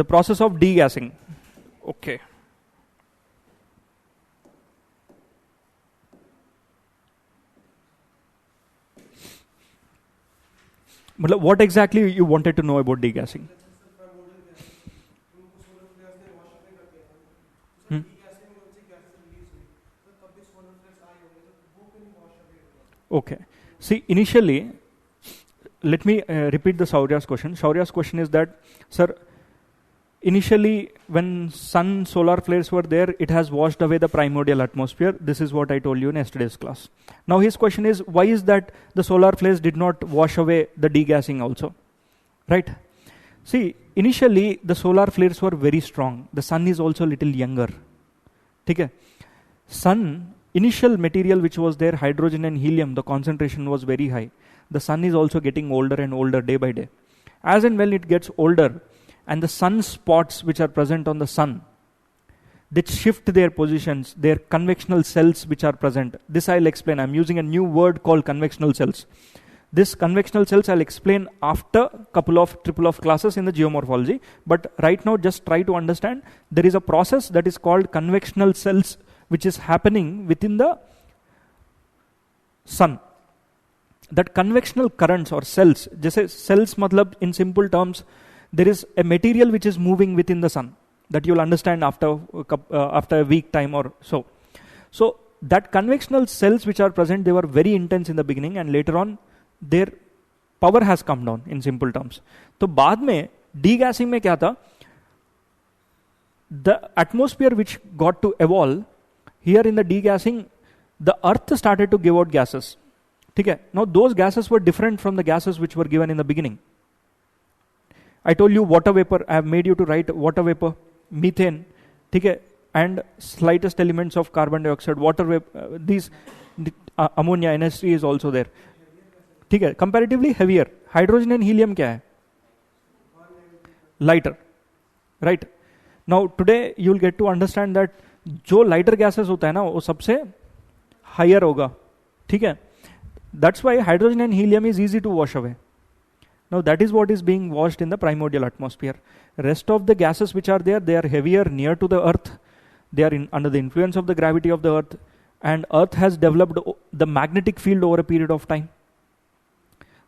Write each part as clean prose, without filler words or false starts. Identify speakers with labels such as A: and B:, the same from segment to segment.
A: the process of degassing. Okay. What exactly you wanted to know about degassing? Okay. See, initially, let me repeat the Shaurya's question. Shaurya's question is that, sir, initially when sun solar flares were there, it has washed away the primordial atmosphere. This is what I told you in yesterday's class. Now his question is, why is that the solar flares did not wash away the degassing also? Right? See, initially the solar flares were very strong. The sun is also a little younger. Okay? Sun, initial material which was there, hydrogen and helium, the concentration was very high. The sun is also getting older and older day by day. As and when it gets older, and the sun spots which are present on the sun, they shift their positions, their convectional cells which are present. This I'll explain. I'm using a new word called convectional cells. This convectional cells I'll explain after triple of classes in the geomorphology. But right now just try to understand there is a process that is called convectional cells which is happening within the sun. That convectional currents or cells, जैसे cells मतलब in simple terms, there is a material which is moving within the sun that you'll understand after a week time or so. So that convectional cells which are present, they were very intense in the beginning and later on their power has come down in simple terms. तो बाद में degassing में क्या था? The atmosphere which got to evolve, here in the degassing, the earth started to give out gases. Okay? Now those gases were different from the gases which were given in the beginning. I told you water vapor, I have made you to write water vapor, methane, okay, and slightest elements of carbon dioxide, water vapor, ammonia, NH3 is also there. Okay, comparatively heavier. Hydrogen and helium क्या है? Lighter, right? Now today you will get to understand that जो lighter gases होता है ना वो सबसे higher होगा, ठीक है? That's why hydrogen and helium is easy to wash away. Now that is what is being washed in the primordial atmosphere. Rest of the gases which are there, they are heavier near to the earth. They are under the influence of the gravity of the earth. And earth has developed the magnetic field over a period of time.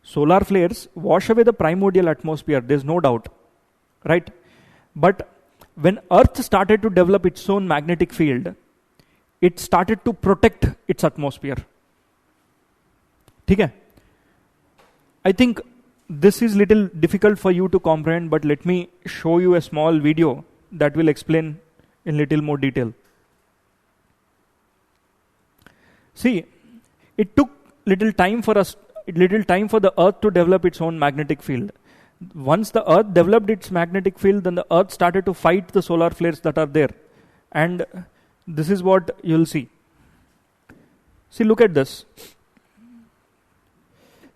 A: Solar flares wash away the primordial atmosphere, there's no doubt. Right? But when earth started to develop its own magnetic field, it started to protect its atmosphere. Okay? I think this is little difficult for you to comprehend, but let me show you a small video that will explain in little more detail. See, it took little time for the earth to develop its own magnetic field. Once the earth developed its magnetic field, then the earth started to fight the solar flares that are there. And this is what you'll see. See, look at this.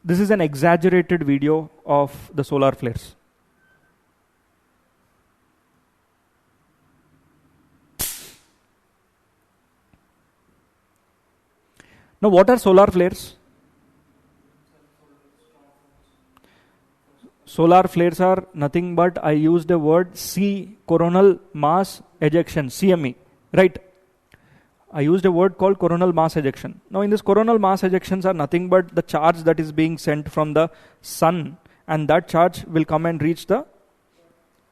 A: This is an exaggerated video of the solar flares. Now, what are solar flares? Solar flares are nothing but, I used the word C, coronal mass ejection, CME, right? I used a word called coronal mass ejection. Now in this coronal mass ejections are nothing but the charge that is being sent from the sun, and that charge will come and reach the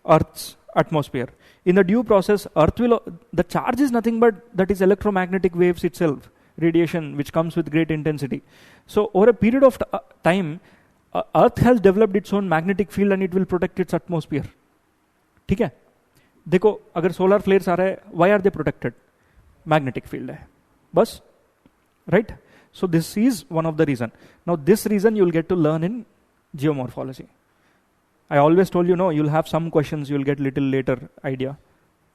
A: earth's atmosphere. In the due process, the charge is nothing but that is electromagnetic waves itself, radiation which comes with great intensity. So over a period of time, earth has developed its own magnetic field and it will protect its atmosphere. ठीक है? देखो, अगर solar flares आ रहे हैं, why are they protected? Magnetic field है, बस, right? So this is one of the reason. Now this reason you'll get to learn in geomorphology. I always told you, no, you'll have some questions, you'll get little later idea,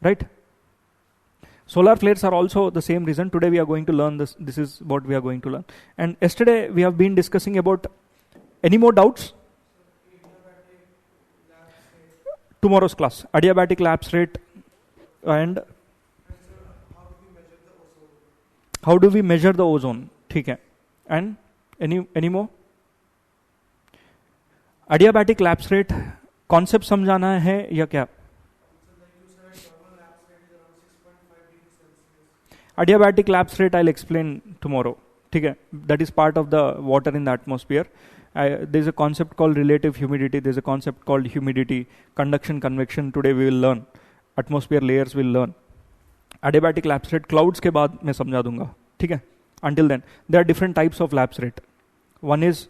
A: right? Solar flares are also the same reason. Today we are going to learn this. This is what we are going to learn. And yesterday we have been discussing about, any more doubts? Tomorrow's class, adiabatic lapse rate and how do we measure the ozone? ठीक है. And any more? Adiabatic lapse rate concept समझाना है या क्या? Adiabatic lapse rate I'll explain tomorrow. ठीक है, that is part of the water in the atmosphere. There's a concept called relative humidity. There's a concept called humidity, conduction, convection. Today we will learn. Atmosphere layers will learn. Adiabatic lapse rate clouds के बाद मैं समझा दूंगा. ठीक है. Until then, there are different types of lapse rate. One is,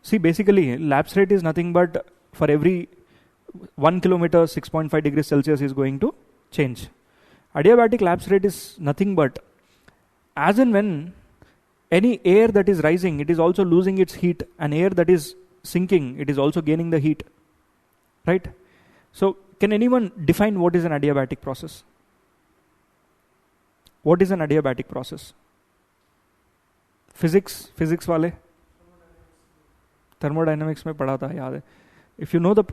A: see, basically lapse rate is nothing but for every 1 kilometer 6.5 degrees Celsius is going to change. Adiabatic lapse rate is nothing but as and when any air that is rising, it is also losing its heat, and air that is sinking, it is also gaining the heat. Right? So, can anyone define what is an adiabatic process? What is an adiabatic process? Physics वाले? Thermodynamics में पढ़ा था, याद है. If you know the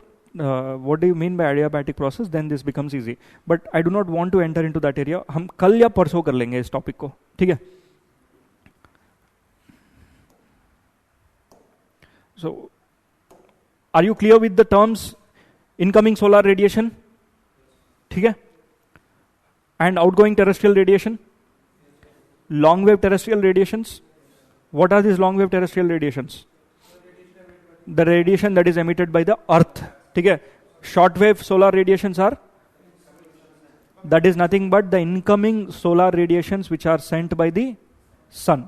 A: what do you mean by adiabatic process, then this becomes easy. But I do not want to enter into that area. हम कल या परसों कर लेंगे इस टॉपिक को. ठीक है? So, are you clear with the terms incoming solar radiation? ठीक है? And outgoing terrestrial radiation? Long wave terrestrial radiations? What are these long wave terrestrial radiations? The radiation that is emitted by the earth. ठीक है? Short wave solar radiations are? That is nothing but the incoming solar radiations which are sent by the sun.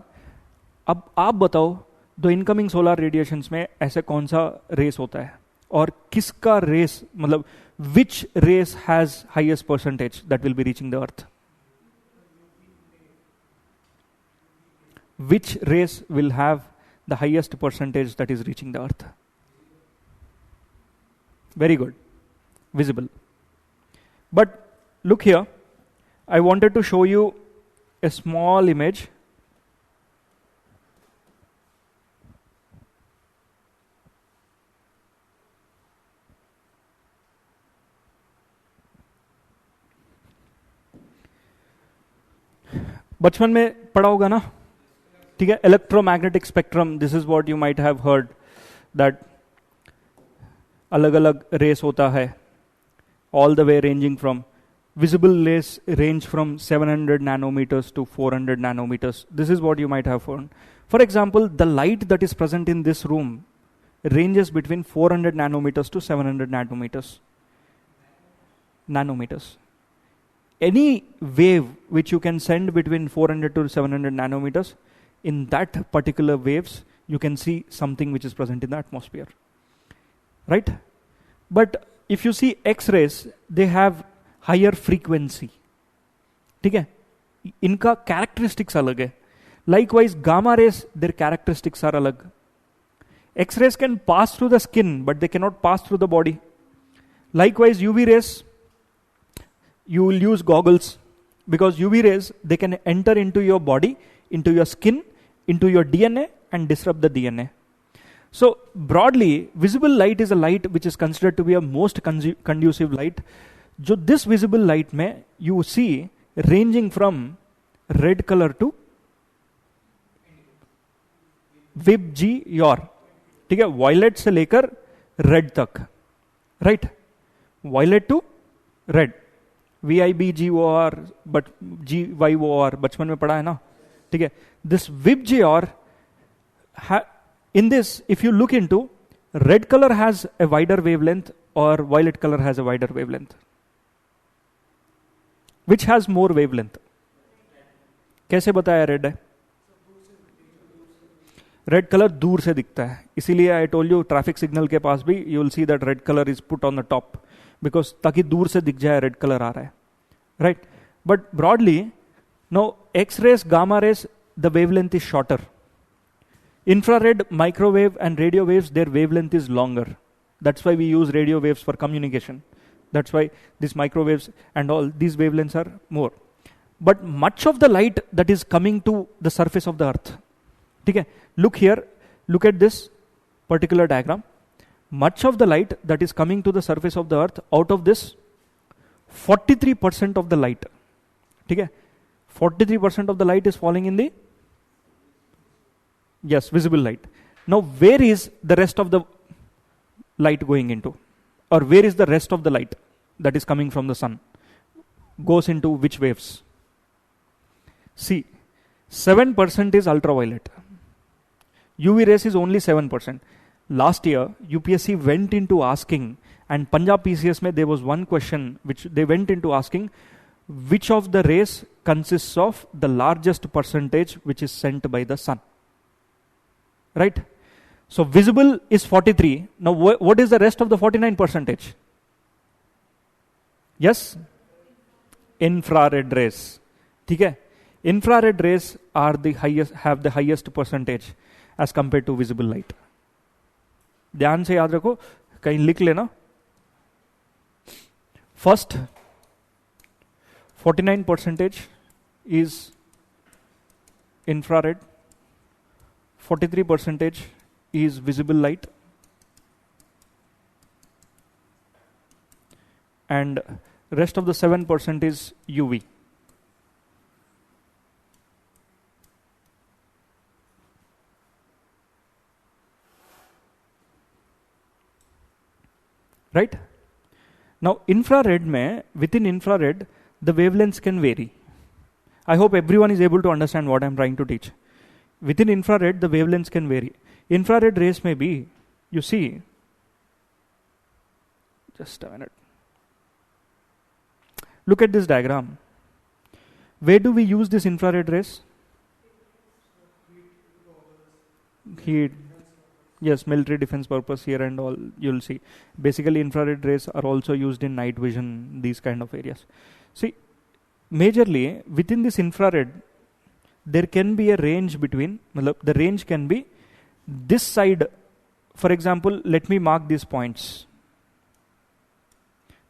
A: अब आप बताओ, दो incoming solar radiations में ऐसे कौन सा रेस होता है और किसका रेस, मतलब which race has highest percentage that will be reaching the earth? Which race will have the highest percentage that is reaching the earth? Very good, visible. But look here, I wanted to show you a small image. बचपन में पढ़ा होगा ना, ठीक है, electromagnetic spectrum. This is what you might have heard, that अलग अलग race होता है, all the way ranging from visible rays range from 700 nanometers to 400 nanometers. This is what you might have found. For example, the light that is present in this room ranges between 400 nanometers to 700 nanometers. Any wave which you can send between 400 to 700 nanometers, in that particular waves, you can see something which is present in the atmosphere. Right? But if you see X-rays, they have higher frequency. ठीक है? इनका characteristics अलग है. Likewise, gamma rays, their characteristics are अलग. X-rays can pass through the skin, but they cannot pass through the body. Likewise, UV rays, you will use goggles, because UV rays, they can enter into your body, into your skin, into your DNA, and disrupt the DNA. So broadly, visible light is a light which is considered to be a most conducive light. जो this visible light में you see ranging from red color to VIBGYOR, ठीक है, violet से लेकर red तक, right? Violet to red, VIBGOR, but GYOR बचपन में पढ़ा है ना, ठीक है. This VIBGYOR, in this, if you look into, red color has a wider wavelength or violet color has a wider wavelength. Which has more wavelength? कैसे बताया red है? Red color दूर से दिखता है, इसीलिए I told you traffic signal के पास भी you will see that red color is put on the top, because ताकि दूर से दिख जाए red color आ रहा है, right? But broadly, now X-rays, gamma rays, the wavelength is shorter. Infrared, microwave and radio waves, their wavelength is longer. That's why we use radio waves for communication. That's why these microwaves and all these wavelengths are more. But much of the light that is coming to the surface of the earth, okay, look here, look at this particular diagram. Much of the light that is coming to the surface of the earth, out of this 43% of the light, okay, 43% of the light is falling in the, yes, visible light. Now where is the rest of the light going into, or where is the rest of the light that is coming from the sun, goes into which waves? See, 7% is ultraviolet. UV rays is only 7%. Last year, UPSC went into asking, and Punjab PCS mein there was one question which they went into asking, which of the rays consists of the largest percentage which is sent by the sun? Right? So visible is 43. Now what is the rest of the 49%? Yes? Infrared rays. Okay? Infrared rays are the highest, have the highest percentage as compared to visible light. ध्यान से याद रखो, कहीं लिख लेना. First, 49% is infrared, 43% is visible light, and rest of the 7% is UV. Right? Now, infrared mein, within infrared, the wavelengths can vary. I hope everyone is able to understand what I am trying to teach. Within infrared, the wavelengths can vary. Infrared rays may be, you see, just a minute. Look at this diagram. Where do we use this infrared rays? Heat. Yes, military defense purpose here and all, you'll see. Basically, infrared rays are also used in night vision, these kind of areas. See, majorly, within this infrared, there can be a range between, the range can be this side. For example, let me mark these points.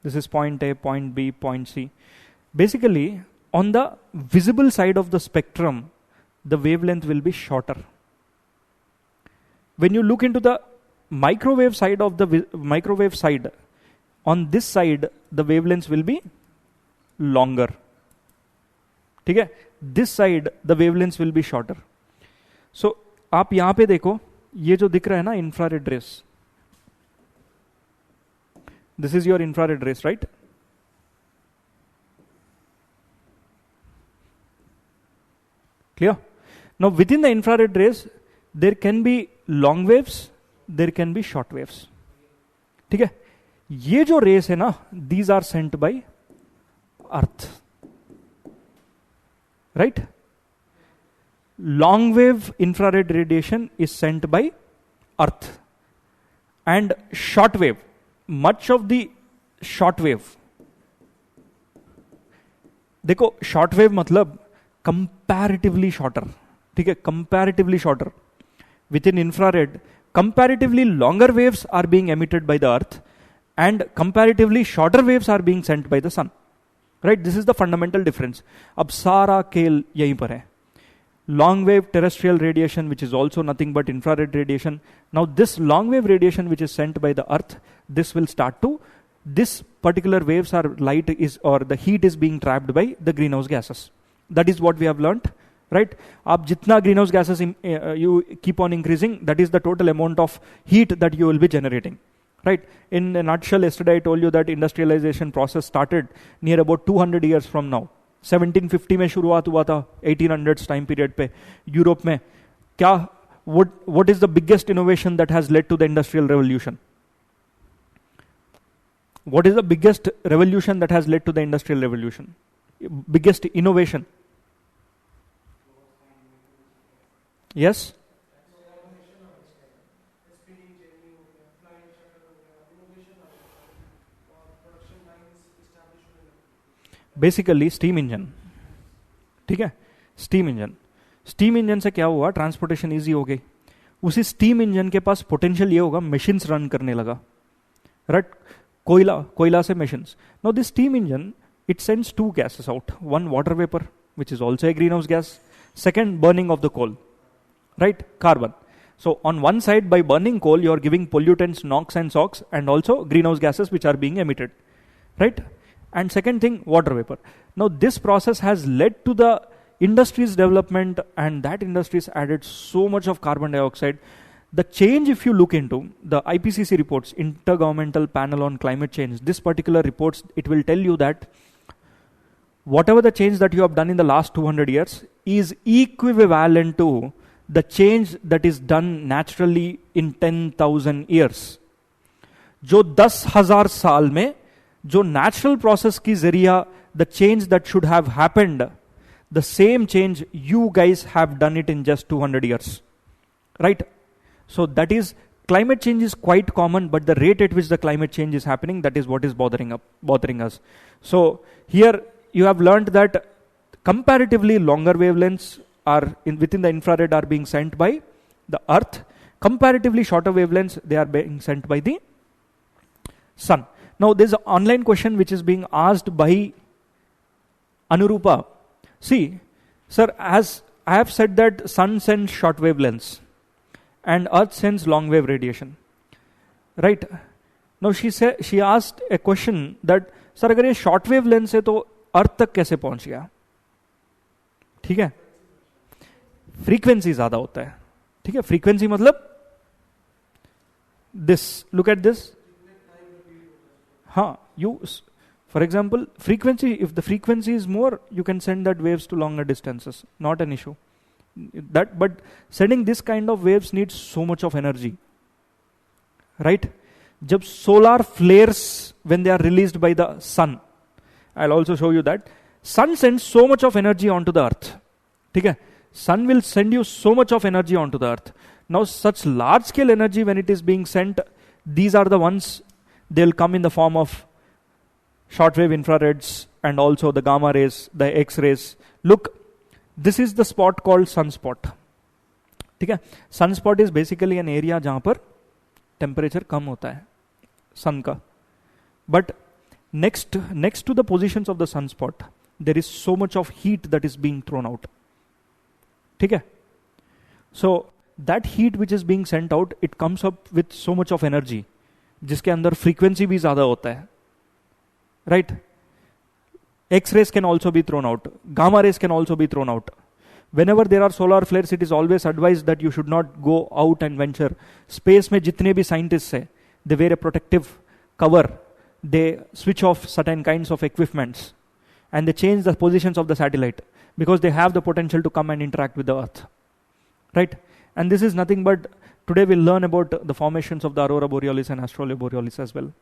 A: This is point A, point B, point C. Basically, on the visible side of the spectrum, the wavelength will be shorter. When you look into the microwave side of the microwave side, on this side, the wavelengths will be longer. Okay? This side, the wavelengths will be shorter. So, आप यहाँ पे देखो, ये जो दिख रहा है ना infrared rays. This is your infrared rays, right? Clear? Now, within the infrared rays, there can be long waves, there can be short waves. ठीक है? ये जो rays है ना, these are sent by Earth. Right? Long wave infrared radiation is sent by Earth. And short wave, much of the short wave. देखो, short wave मतलब comparatively shorter. ठीक है? Comparatively shorter. Within infrared, comparatively longer waves are being emitted by the Earth and comparatively shorter waves are being sent by the Sun. Right? This is the fundamental difference. अब सारा खेल यहीं पर है. Long wave terrestrial radiation, which is also nothing but infrared radiation. Now this long wave radiation which is sent by the Earth, this will start to, this particular waves are light is, or the heat is being trapped by the greenhouse gases. That is what we have learnt. Right? आप जितना greenhouse gases you keep on increasing, that is the total amount of heat that you will be generating. Right? In a nutshell, yesterday I told you that industrialization process started near about 200 years from now. 1750 में शुरुआत हुआ था, 1800s time period पे Europe में. क्या, what is the biggest innovation that has led to the industrial revolution? What is the biggest revolution that has led to the industrial revolution? Biggest innovation? Yes? Basically steam engine. ठीक है? Steam engine. Steam engine से क्या हुआ? Transportation easy हो गई. उसी steam engine के पास potential ये होगा, मशीन्स रन करने लगा. राइट? कोयला से machines. Now this steam engine, it sends two gases out. One water vapour, which is also a greenhouse gas. Second, burning of the coal. Right? Carbon. So on one side, by burning coal, you are giving pollutants, NOx and SOx, and also greenhouse gases which are being emitted. Right? And second thing, water vapor. Now this process has led to the industry's development, and that industry's added so much of carbon dioxide. The change, if you look into the IPCC reports, Intergovernmental Panel on Climate Change, this particular reports, it will tell you that whatever the change that you have done in the last 200 years, is equivalent to the change that is done naturally in 10,000 years. जो 10,000 साल में जो natural process की जरिया the change that should have happened, the same change you guys have done it in just 200 years, right? So that is, climate change is quite common, but the rate at which the climate change is happening, that is what is bothering us. So here you have learned that comparatively longer wavelengths are within the infrared are being sent by the earth. Comparatively shorter wavelengths, they are being sent by the sun. Now there's an online question which is being asked by Anurupa. See, sir, as I have said that sun sends short wavelengths and earth sends long wave radiation, right? Now she asked a question that, sir, अगर ये short wave length है तो अर्थ तक कैसे पहुंच गया? ठीक है, फ्रीक्वेंसी ज्यादा होता है. ठीक है, फ्रीक्वेंसी मतलब दिस, लुक एट दिस. हाँ, you, for example, frequency, if the frequency is more, you can send that waves to longer distances, not an issue. That, but sending this kind of waves needs so much of energy, right? जब solar flares, when they are released by the sun, I'll also show you that sun sends so much of energy onto the earth. ठीक है, sun will send you so much of energy onto the earth. Now such large scale energy, when it is being sent, these are the ones, they'll come in the form of shortwave infrareds and also the gamma rays, the X-rays. Look, this is the spot called sunspot. ठीक है, sunspot is basically an area जहां पर temperature कम होता है sun का. But next to the positions of the sunspot, there is so much of heat that is being thrown out. ठीक है, so that heat which is being sent out, it comes up with so much of energy, जिसके अंदर frequency भी ज़्यादा होता है, right? X-rays can also be thrown out. Gamma rays can also be thrown out. Whenever there are solar flares, it is always advised that you should not go out and venture. Space में जितने भी scientists हैं, they wear a protective cover. They switch off certain kinds of equipments and they change the positions of the satellite because they have the potential to come and interact with the earth, right? And this is nothing but, today we'll learn about the formations of the aurora borealis and aurora borealis as well,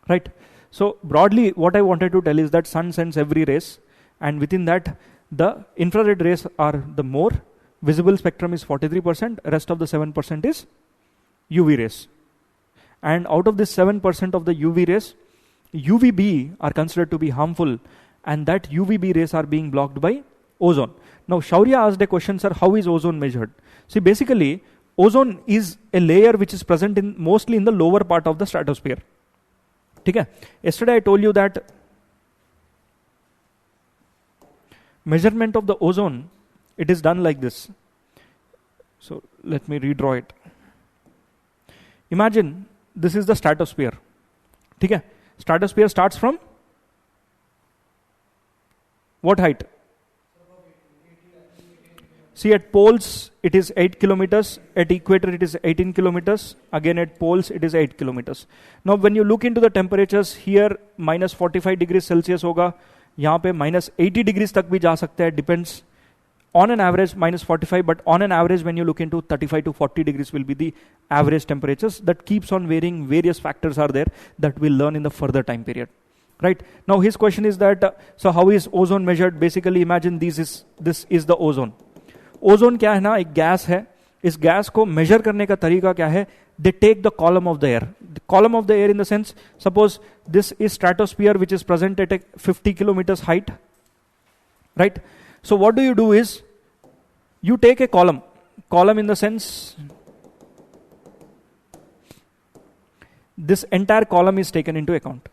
A: right? So broadly, what I wanted to tell is that sun sends every rays, and within that, the infrared rays are the more. Visible spectrum is 43%, rest of the 7% is UV rays. And out of this 7% of the UV rays, UVB are considered to be harmful, and that UVB rays are being blocked by ozone. Now Shaurya asked a question, sir, how is ozone measured? See, basically, ozone is a layer which is present in mostly in the lower part of the stratosphere. ठीक है, yesterday I told you that measurement of the ozone, it is done like this. So let me redraw it. Imagine this is the stratosphere. ठीक है, stratosphere starts from what height? See, at poles it is 8 kilometers, at equator it is 18 kilometers, again at poles it is 8 kilometers. Now when you look into the temperatures, here minus 45 degrees Celsius होगा, यहाँ पे minus 80 degrees तक भी जा सकता है, depends. On an average minus 45, but on an average when you look into 35 to 40 degrees will be the average temperatures. That keeps on varying, various factors are there that we'll learn in the further time period. Right, now his question is that, so how is ozone measured? Basically imagine this is the ozone. Ozone क्या है ना, एक gas है. इस gas को major करने का तरीका क्या है? They take the column of the air. Column of the air in the sense, suppose this is stratosphere which is present at 50 kilometers height, right? So what do you do is you take a column in the sense this entire column is taken into account.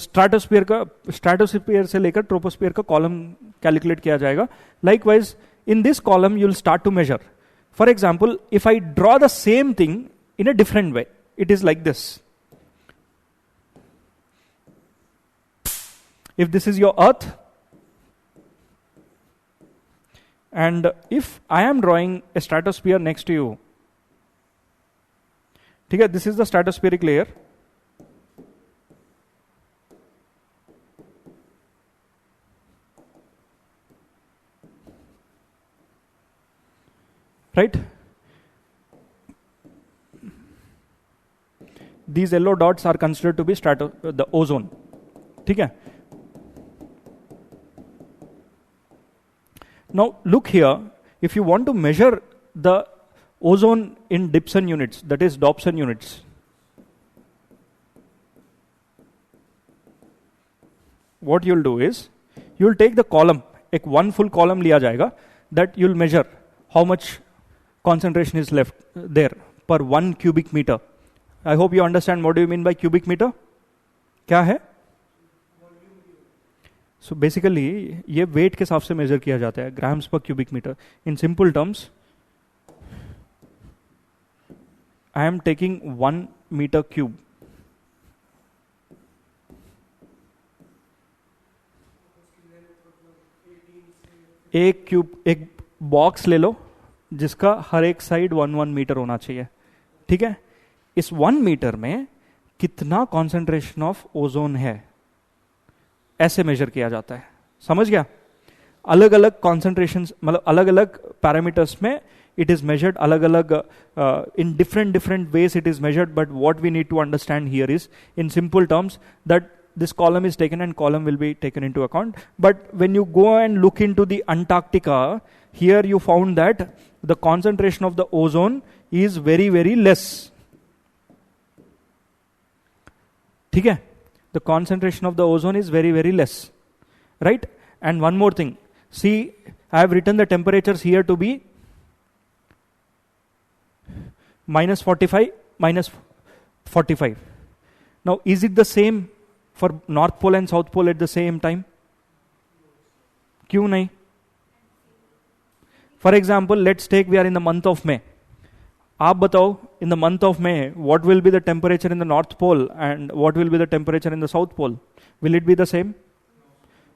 A: Stratosphere से लेकर troposphere का column calculate किया जाएगा. Likewise in this column you will start to measure. For example, if I draw the same thing in a different way, it is like this. If this is your earth and if I am drawing a stratosphere next to you, ठीक है, this is the stratospheric layer. right? These yellow dots are considered to be the ozone. ठीक है? Now look here, if you want to measure the ozone in Dibson units, that is Dobson units, what you'll do is, you'll take the column, एक one full column लिया जाएगा, that you'll measure how much concentration is left there per 1 cubic meter. I hope you understand what do you mean by cubic meter. क्या है? So basically ये weight के हिसाब से measure किया जाता है, grams per cubic meter. In simple terms, I am taking 1 meter cube. एक बॉक्स ले लो जिसका हर एक साइड 1 मीटर होना चाहिए. ठीक है? इस 1 मीटर में कितना कॉन्सेंट्रेशन ऑफ ओजोन है, ऐसे मेजर किया जाता है. समझ गया? अलग अलग कॉन्सेंट्रेशन, मतलब अलग अलग पैरामीटर्स में it is measured अलग अलग in different ways it is measured, but what we need to understand here is in simple terms that this column is taken and column will be taken into account. But when you go and look into the Antarctica, here you found that the concentration of the ozone is very, very less. ठीक है? The concentration of the ozone is very, very less. Right? And one more thing. See, I have written the temperatures here to be minus 45, minus 45. Now, is it the same for North Pole and South Pole at the same time? क्यों नहीं? For example, let's take we are in the month of May. आप बताओ, in the month of May, what will be the temperature in the North Pole and what will be the temperature in the South Pole? Will it be the same?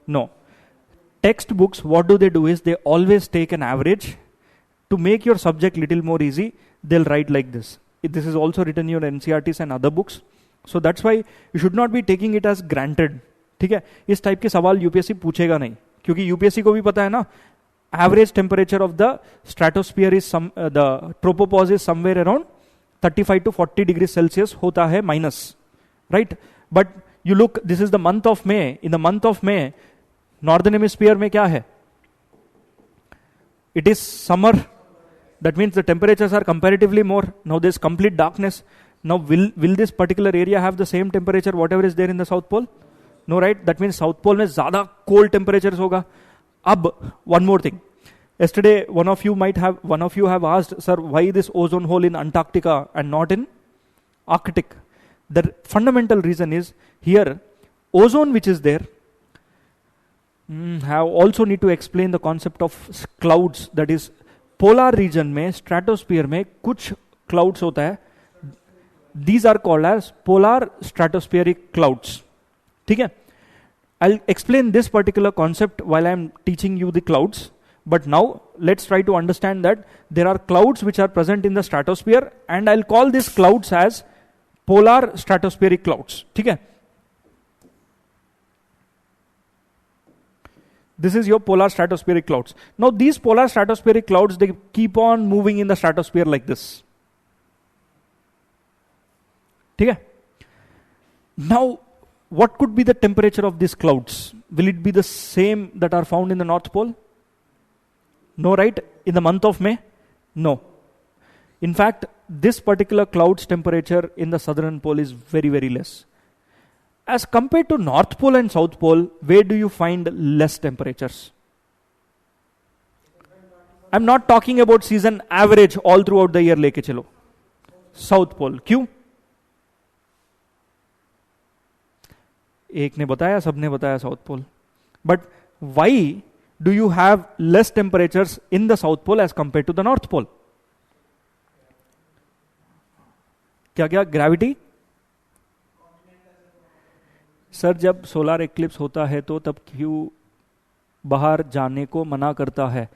A: No. Textbooks, what do? Is they always take an average. To make your subject little more easy, they'll write like this. This is also written in your NCERTs and other books. So that's why you should not be taking it as granted. ठीक है? इस type के सवाल UPSC पूछेगा नहीं, क्योंकि UPSC को भी पता है ना, average temperature of the stratosphere is the tropopause is somewhere around 35 to 40 degrees Celsius होता है minus, right? But you look, this is the month of May. In the month of May, northern hemisphere में क्या है? It is summer. That means the temperatures are comparatively more. Now there is complete darkness. Now will this particular area have the same temperature whatever is there in the South Pole? No, right? That means South Pole में ज़्यादा cold temperatures होगा. Ab, one more thing. Yesterday, one of you have asked, sir, why this ozone hole in Antarctica and not in Arctic? The fundamental reason is here, ozone which is there, have also need to explain the concept of clouds. That is, polar region में, stratosphere में कुछ clouds होता है. These are called as polar stratospheric clouds. ठीक है? I'll explain this particular concept while I'm teaching you the clouds. But now let's try to understand that there are clouds which are present in the stratosphere, and I'll call these clouds as polar stratospheric clouds. ठीक है? This is your polar stratospheric clouds. Now these polar stratospheric clouds, they keep on moving in the stratosphere like this. ठीक है? Now, what could be the temperature of these clouds? Will it be the same that are found in the North Pole? No, right? In the month of May? No. In fact, this particular cloud's temperature in the southern pole is very, very less. As compared to North Pole and South Pole, where do you find less temperatures? I'm not talking about season average all throughout the year लेके चलो. South Pole. क्यों? एक ने बताया, सबने बताया South Pole. But why do you have less temperatures in the South Pole as compared to the North Pole? क्या क्या? Gravity? सर, जब सोलर एक्लिप्स होता है तो तब क्यों बाहर जाने को मना करता है?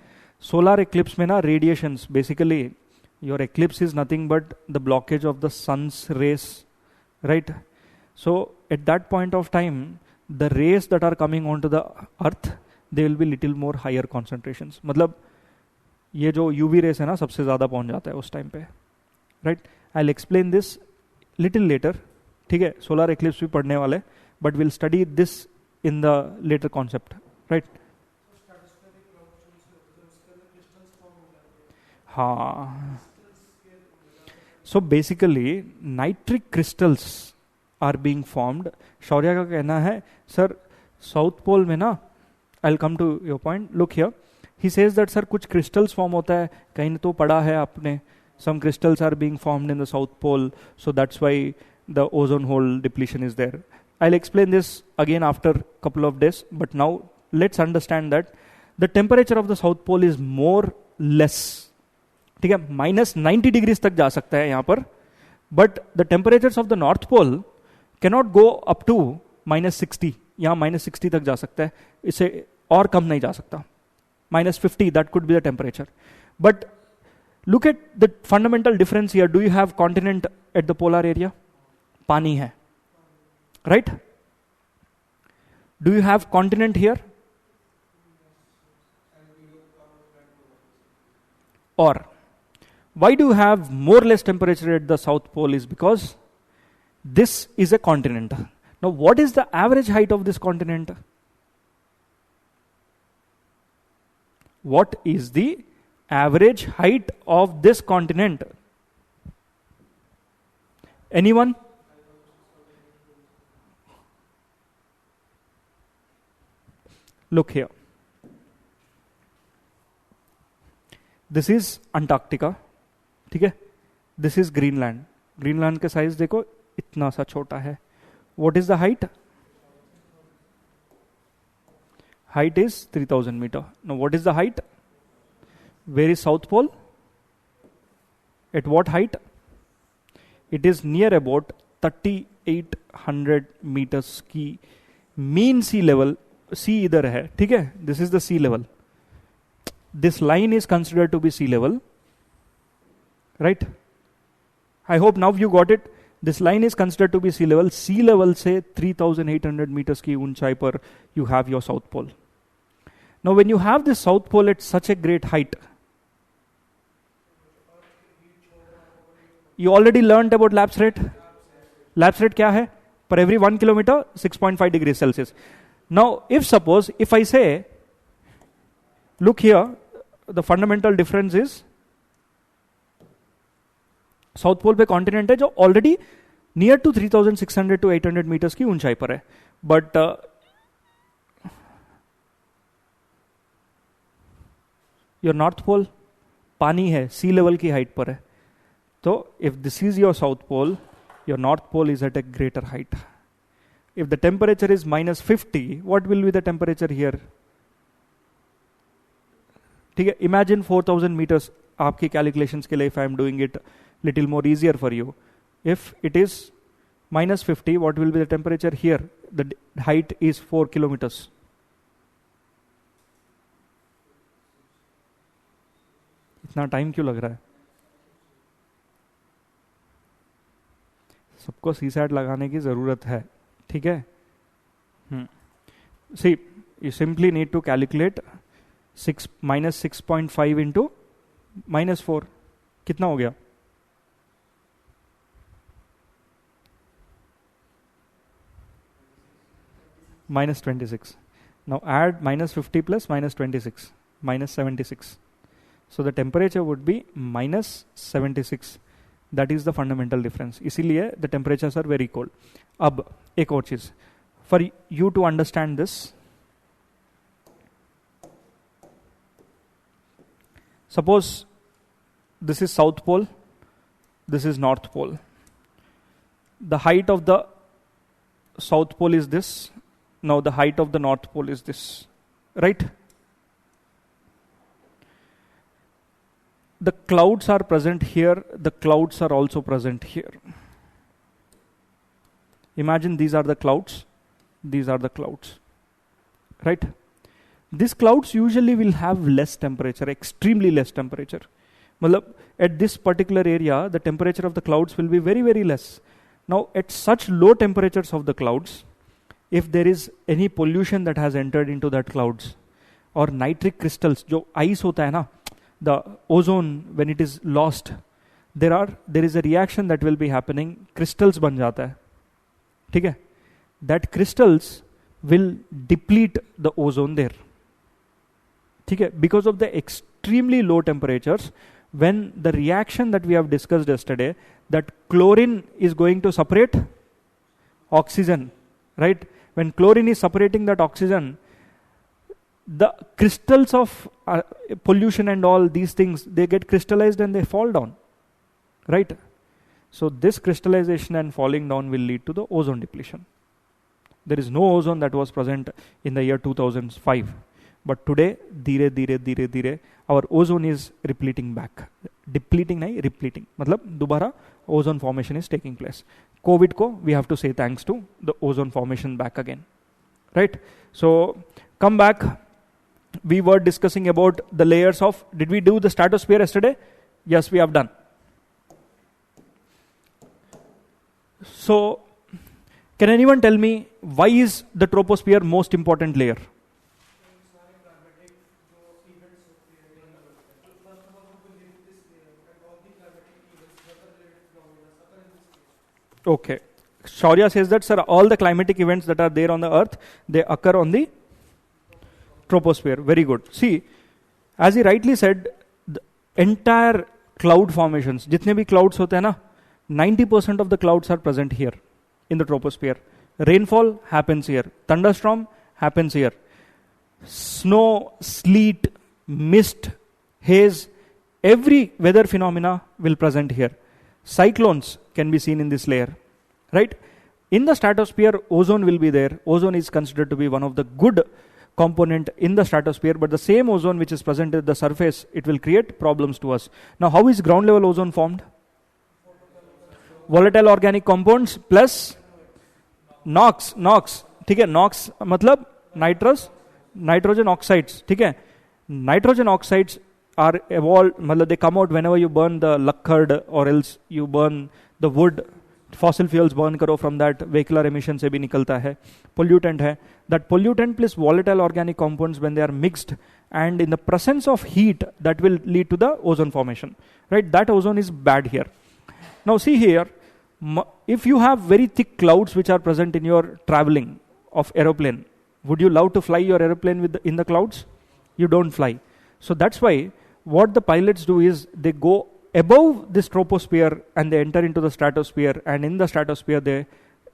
A: सोलर एक्लिप्स में ना radiations, basically your eclipse is nothing but the blockage of the sun's rays, right? So at that point of time, the rays that are coming onto the earth, they will be little more higher concentrations. मतलब ये जो UV rays है ना सबसे ज़्यादा पहुंच जाता है उस टाइम पे, right. I will explain this little later, ठीक है. सोलर एक्लिप्स भी पढ़ने वाले, but will study this in the later concept, right. हाँ, so basically nitric crystals are being formed. Shaurya का कहना है सर साउथ पोल में ना, I will come to your point, look here. He says that sir कुछ crystals form होता है, कहीं तो पढ़ा है आपने, some crystals are being formed in the south pole, so that's why the ozone hole depletion is there. I'll explain this again after couple of days, but now let's understand that the temperature of the south pole is more less, ठीक है. -90 degrees तक जा सकता है यहाँ पर, but the temperatures of the north pole cannot go up to -60. यहाँ -60 तक जा सकता है, इससे और कम नहीं जा सकता. -50 that could be the temperature. But look at the fundamental difference here. Do you have continent at the polar area? पानी है, right? Do you have continent here? Or why do you have more or less temperature at the south pole? Is because this is a continent. Now what is the average height of this continent? What is the average height of this continent? Anyone? Look here. This is Antarctica, ठीक है. This is Greenland. Greenland का size देखो इतना सा छोटा है. What is the height? Height is 3000 meter. Now what is the height? Where is South Pole? At what height? It is near about 3800 meters की mean sea level. sea इधर है, ठीक है. This is the sea level. This line is considered to be sea level, right? I hope now you got it. This line is considered to be sea level. Sea level से 3800 meters की ऊंचाई पर you have your South Pole. Now when you have this South Pole at such a great height, you already learned about lapse rate. Lapse rate क्या है? Per every 1 kilometer, 6.5 degrees Celsius. Now if suppose, if I say, look here, the fundamental difference is south pole पे continent है जो already near to 3600 to 800 metres की ऊंचाई पर है, but your north पोल पानी है, सी लेवल की हाइट पर है. तो if this is your south pole, your north pole is at a greater height. If the temperature is -50, what will be the temperature here? ठीक है, इमेजिन 4000 मीटर्स आपकी calculations के लिए. If I am doing it little more easier for you, if it is -50, what will be the temperature here? The height is 4 kilometers. इतना time क्यों लग रहा है? सबको सीसैट लगाने की जरूरत है, ठीक है. See, you simply need to calculate -6.5 into -4. कितना हो गया? -26. Now add -50 plus -26, -76. So the temperature would be -76. That is the fundamental difference. इसीलिए the temperatures are very cold. अब एक और चीज, for you to understand this, suppose this is South Pole, this is North Pole. The height of the South Pole is this. Now the height of the North Pole is this, right? The clouds are present here, the clouds are also present here. Imagine these are the clouds, these are the clouds, right? These clouds usually will have less temperature, extremely less temperature. मतलब at this particular area, the temperature of the clouds will be very, very less. Now at such low temperatures of the clouds, if there is any pollution that has entered into that clouds, or nitric crystals, जो ice होता है ना, the ozone, when it is lost, there is a reaction that will be happening. Crystals ban jata hai. ठीक है? That crystals will deplete the ozone there. ठीक है? Because of the extremely low temperatures, when the reaction that we have discussed yesterday, that chlorine is going to separate oxygen, right? When chlorine is separating that oxygen, the crystals of pollution and all these things, they get crystallized and they fall down, right? So this crystallization and falling down will lead to the ozone depletion. There is no ozone that was present in the year 2005. But today, धीरे our ozone is repleting back. Depleting nahi, repleting. मतलब दोबारा ozone formation is taking place. COVID ko, we have to say thanks to the ozone formation back again. Right? So, come back. We were discussing about the layers of, did we do the stratosphere yesterday? Yes, we have done. So, can anyone tell me why is the troposphere most important layer? Okay. Shaurya says that, sir, all the climatic events that are there on the earth, they occur on the troposphere. Very good. See, as he rightly said, the entire cloud formations, jitne bhi clouds hote hain na, 90% of the clouds are present here in the troposphere. Rainfall happens here. Thunderstorm happens here. Snow, sleet, mist, haze, every weather phenomena will present here. Cyclones can be seen in this layer, right? In the stratosphere, ozone will be there. Ozone is considered to be one of the good component in the stratosphere, but the same ozone which is present at the surface, it will create problems to us. Now, how is ground level ozone formed? Volatile organic compounds plus NOx. ठीक है? NOx मतलब nitrogen oxides. ठीक है? Nitrogen oxides are evolved, मतलब they come out whenever you burn the lakkad or else you burn the wood. Fossil fuels burn करो, from that vehicular emission से भी निकलता है. Pollutant है. That pollutant plus volatile organic compounds, when they are mixed and in the presence of heat, that will lead to the ozone formation. Right? That ozone is bad here. Now see here, if you have very thick clouds which are present in your traveling of aeroplane, would you love to fly your aeroplane in the clouds? You don't fly. So that's why what the pilots do is they go above this troposphere and they enter into the stratosphere, and in the stratosphere the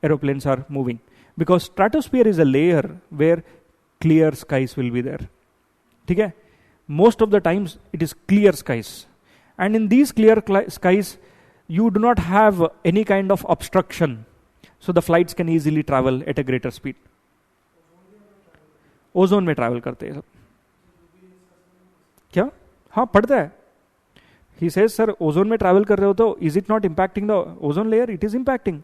A: aeroplanes are moving. Because stratosphere is a layer where clear skies will be there. Okay? Most of the times it is clear skies. And in these clear skies, you do not have any kind of obstruction. So the flights can easily travel at a greater speed. Ozone में travel करते हैं सब. क्या? हाँ पढ़ता है. He says, sir, ozone में travel कर रहे हो तो is it not impacting the ozone layer? It is impacting.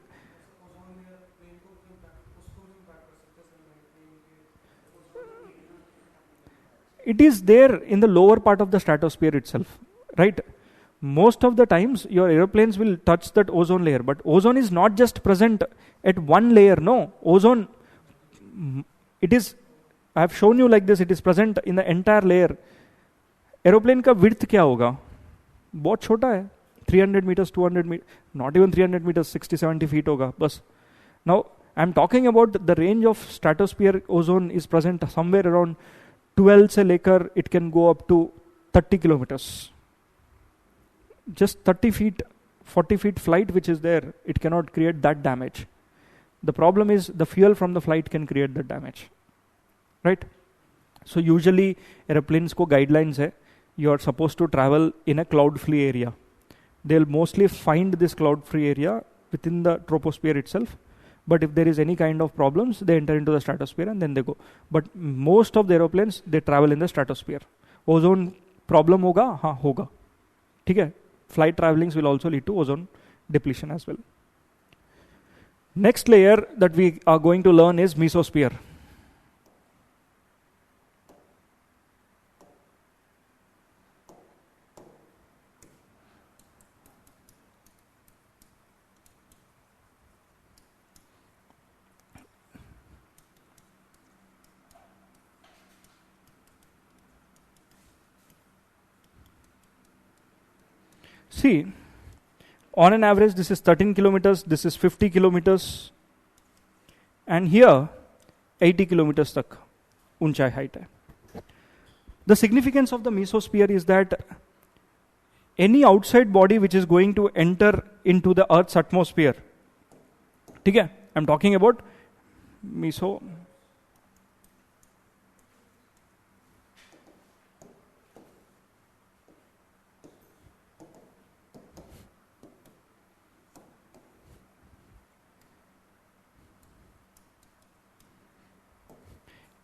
A: It is there in the lower part of the stratosphere itself, right? Most of the times your aeroplanes will touch that ozone layer, but ozone is not just present at one layer. No, ozone, it is, I have shown you like this, it is present in the entire layer. Aeroplane का width क्या होगा? बहुत छोटा है. 300 meters, 200 meters, not even 300 meters, 60-70 feet होगा बस. Now I am talking about the range of stratosphere ozone is present somewhere around 12 से लेकर it can go up to 30 kilometers. Just 30 feet, 40 feet flight which is there, it cannot create that damage. The problem is the fuel from the flight can create that damage, right? So usually airplanes को guidelines है, you are supposed to travel in a cloud-free area. They'll mostly find this cloud-free area within the troposphere itself. But if there is any kind of problems, they enter into the stratosphere and then they go. But most of the aeroplanes, they travel in the stratosphere. Ozone problem होगा? हाँ होगा. ठीक है? Flight travelings will also lead to ozone depletion as well. Next layer that we are going to learn is mesosphere. See, on an average, this is 13 kilometers, this is 50 kilometers, and here 80 kilometers tak unchai height hai. The significance of the mesosphere is that any outside body which is going to enter into the Earth's atmosphere, ठीक है? I'm talking about meso.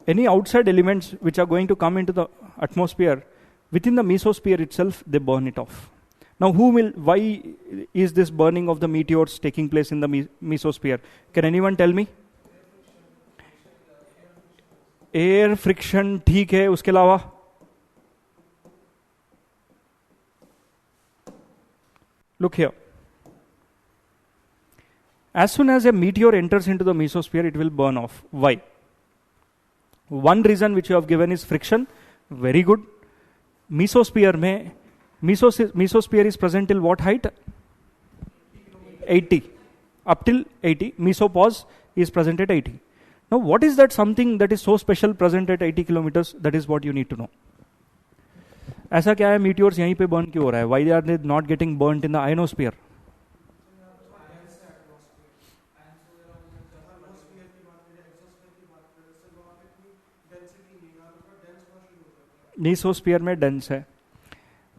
A: Any outside elements which are going to come into the atmosphere, within the mesosphere itself, they burn it off. Now, why is this burning of the meteors taking place in the mesosphere? Can anyone tell me? Air friction, ठीक है, उसके अलावा? Look here. As soon as a meteor enters into the mesosphere, it will burn off. Why? One reason which you have given is friction. Very good. Mesosphere is present till what height? 80. Up till 80. Mesopause is present at 80. Now, what is that something that is so special present at 80 kilometers? That is what you need to know. ऐसा क्या है meteors यहीं पे burn क्यों हो रहा है? Why are they not getting burnt in the ionosphere? Mesosphere में dense है.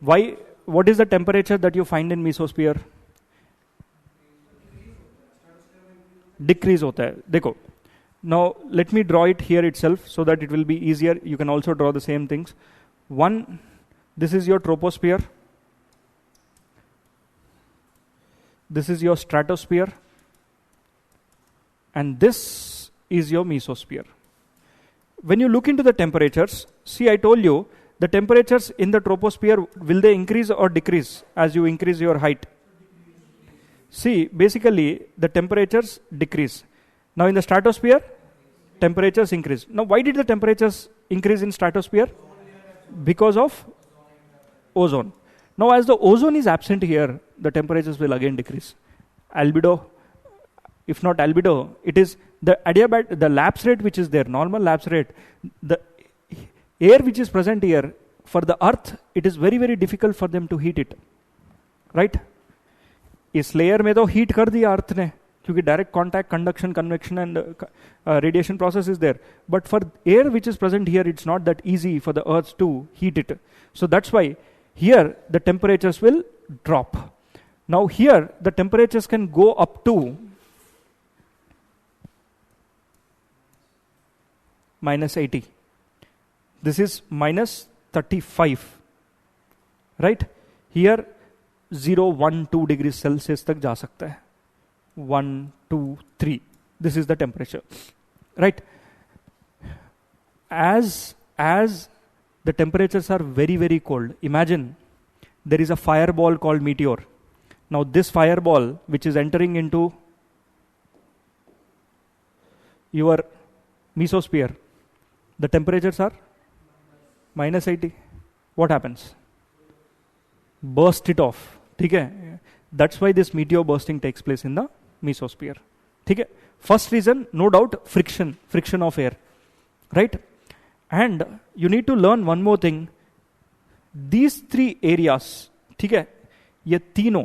A: Why? What is the temperature that you find in mesosphere? Decrease होता है. देखो. Now let me draw it here itself so that it will be easier. You can also draw the same things. One, this is your troposphere. This is your stratosphere. And this is your mesosphere. When you look into the temperatures, see, I told you the temperatures in the troposphere, will they increase or decrease as you increase your height? See, basically the temperatures decrease. Now in the stratosphere, temperatures increase. Now why did the temperatures increase in stratosphere? Because of ozone. Now as the ozone is absent here, the temperatures will again decrease. Albedo, if not albedo, it is the lapse rate which is there, normal lapse rate. The air which is present here, for the earth, it is very, very difficult for them to heat it. Right? इस layer में तो heat कर दिया earth ने, क्योंकि direct contact, conduction, convection and radiation process is there. But for air which is present here, it's not that easy for the earth to heat it. So that's why here the temperatures will drop. Now here the temperatures can go up to -80. This is -35. Right? Here 0, 1, 2 degrees Celsius तक जा सकता है. 1, 2, 3. This is the temperature. Right? As the temperatures are very, very cold, imagine there is a fireball called meteor. Now this fireball which is entering into your mesosphere, the temperatures are -80. What happens? Burst it off. ठीक है? That's why this meteor bursting takes place in the mesosphere. ठीक है? First reason, no doubt, friction of air. Right? And you need to learn one more thing. These three areas, ठीक है? ये तीनों.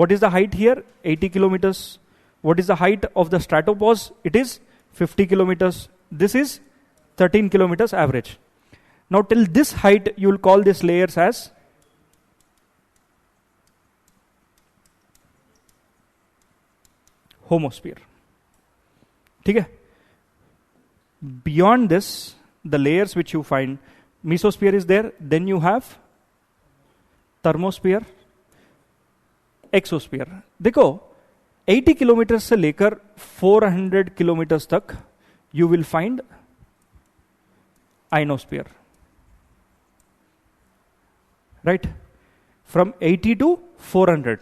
A: What is the height here? 80 kilometers. What is the height of the stratopause? It is 50 kilometers. This is 13 kilometers average. Now till this height, you will call these layers as homosphere. ठीक है? Beyond this, the layers which you find, mesosphere is there, then you have thermosphere, exosphere. देखो, 80 kilometre से लेकर 400 kilometre तक you will find ionosphere. Right? From 80 to 400.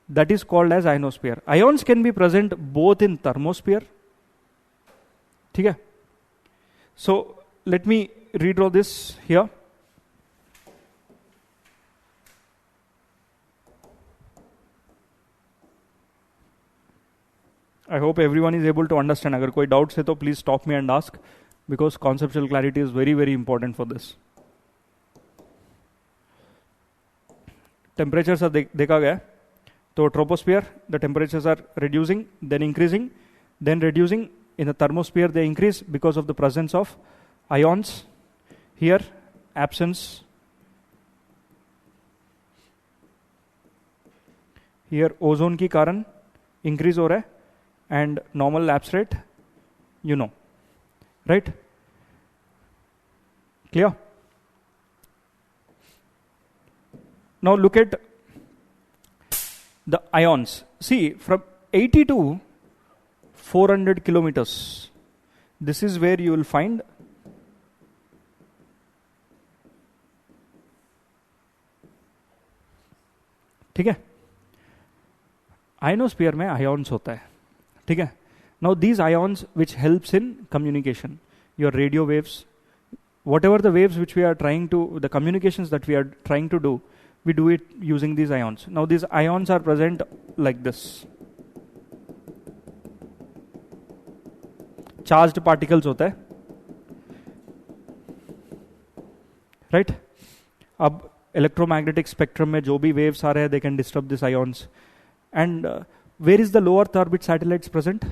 A: That is called as ionosphere. Ions can be present both in thermosphere. ठीक है? So let me redraw this here. I hope everyone is able to understand. अगर कोई doubts है तो please stop me and ask, because conceptual clarity is very very important for this. Temperatures are देखा गया. तो troposphere, the temperatures are reducing, then increasing, then reducing. In the thermosphere, they increase because of the presence of ions. Here, absence. Here, ozone की कारण increase हो रहा है, and normal lapse rate, you know, right? Clear? Now look at the ions. See, from 80 to 400 kilometers, this is where you will find ठीक है, ionosphere में ions होता है, ठीक है. Now these ions which helps in communication, your radio waves, whatever the waves which we are trying to, the communications that we are trying to do, we do it using these ions. Now these ions are present like this. Charged particles होता है, right? अब electromagnetic spectrum में जो भी waves आ रहे हैं, they can disturb these ions. And where is the low Earth orbit satellites present?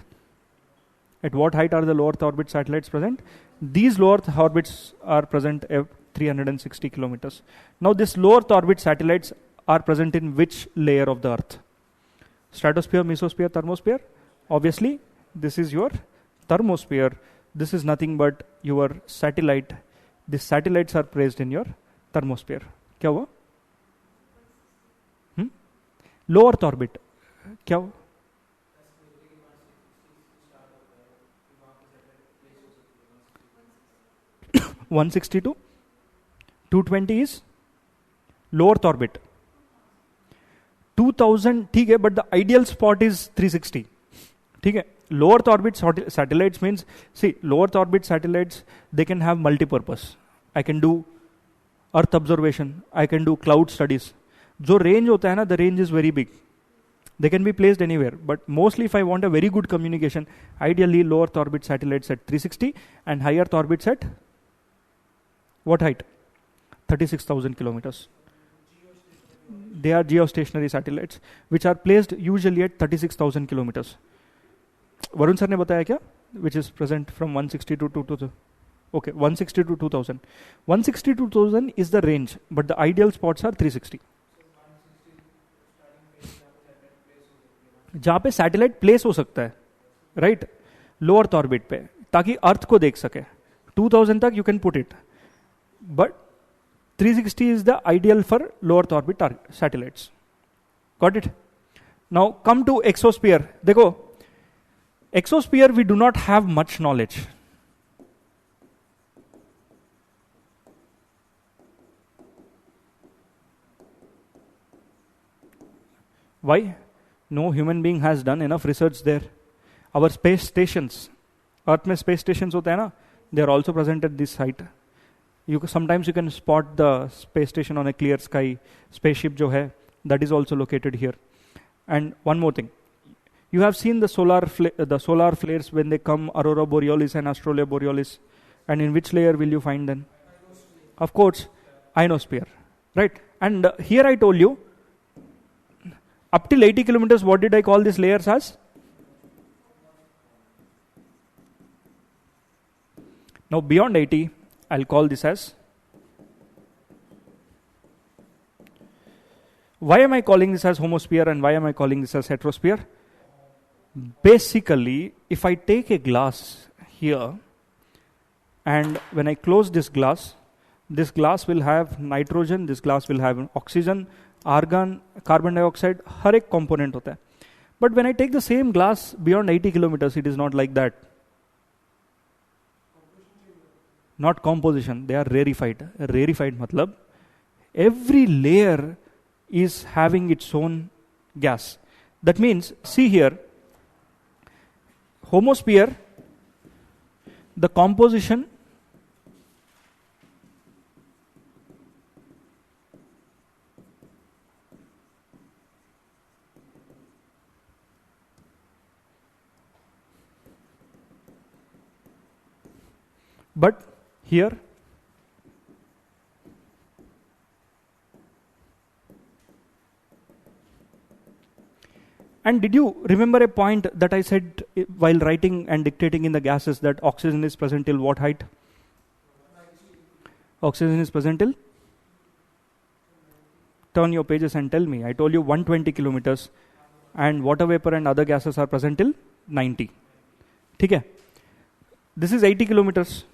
A: At what height are the low Earth orbit satellites present? These low Earth orbits are present at 360 kilometers. Now this low Earth orbit satellites are present in which layer of the Earth? Stratosphere, mesosphere, thermosphere? Obviously, this is your thermosphere. This is nothing but your satellite. These satellites are placed in your thermosphere. क्या हुआ? Low Earth orbit. क्या हुआ? One 160 to 220 is low Earth orbit. 2000 ठीक है, but the ideal spot is 360. ठीक है. Low Earth orbit satellites means, see, low Earth orbit satellites, they can have multi-purpose. I can do Earth observation. I can do cloud studies. जो range होता है ना, the range is very big. They can be placed anywhere, but mostly if I want a very good communication, ideally low Earth orbit satellites at 360 and high Earth orbits at what height? 36,000 kilometers. They are geostationary satellites which are placed usually at 36,000 kilometers. Varun sir ने बताया क्या? Which is present from 160 to 2000. Okay, 160 to 2000. 160 to 2000 is the range, but the ideal spots are 360. जहाँ पे satellite place हो सकता है, right, लो earth orbit पे, ताकि अर्थ को देख सके. 2000 तक you can put it, but 360 is the ideal for low earth orbit satellites. Got it? Now come to exosphere. देखो, exosphere we do not have much knowledge. Why? No human being has done enough research there. Our space stations, Earth में space stations होते हैं ना, they are also present at this height. Sometimes you can spot the space station on a clear sky. Spaceship जो है, that is also located here. And one more thing, you have seen the solar flares when they come, aurora borealis and astrolabe borealis. And in which layer will you find them? Of course, ionosphere, right? And here I told you, up till 80 kilometers, what did I call these layers as? Now beyond 80, I'll call this as, why am I calling this as homosphere and why am I calling this as heterosphere? Basically, if I take a glass here and when I close this glass will have nitrogen, this glass will have oxygen, argon, carbon dioxide, हर एक component होता है. But when I take the same glass beyond 80 kilometers, it is not like that. Not composition, they are rarefied. Rarefied matlab, every layer is having its own gas. That means, see here, homosphere, the composition But here, and did you remember a point that I said while writing and dictating in the gases that oxygen is present till what height? Oxygen is present till? Turn your pages and tell me. I told you 120 kilometers, and water vapor and other gases are present till 90. Okay? This is 80 kilometers.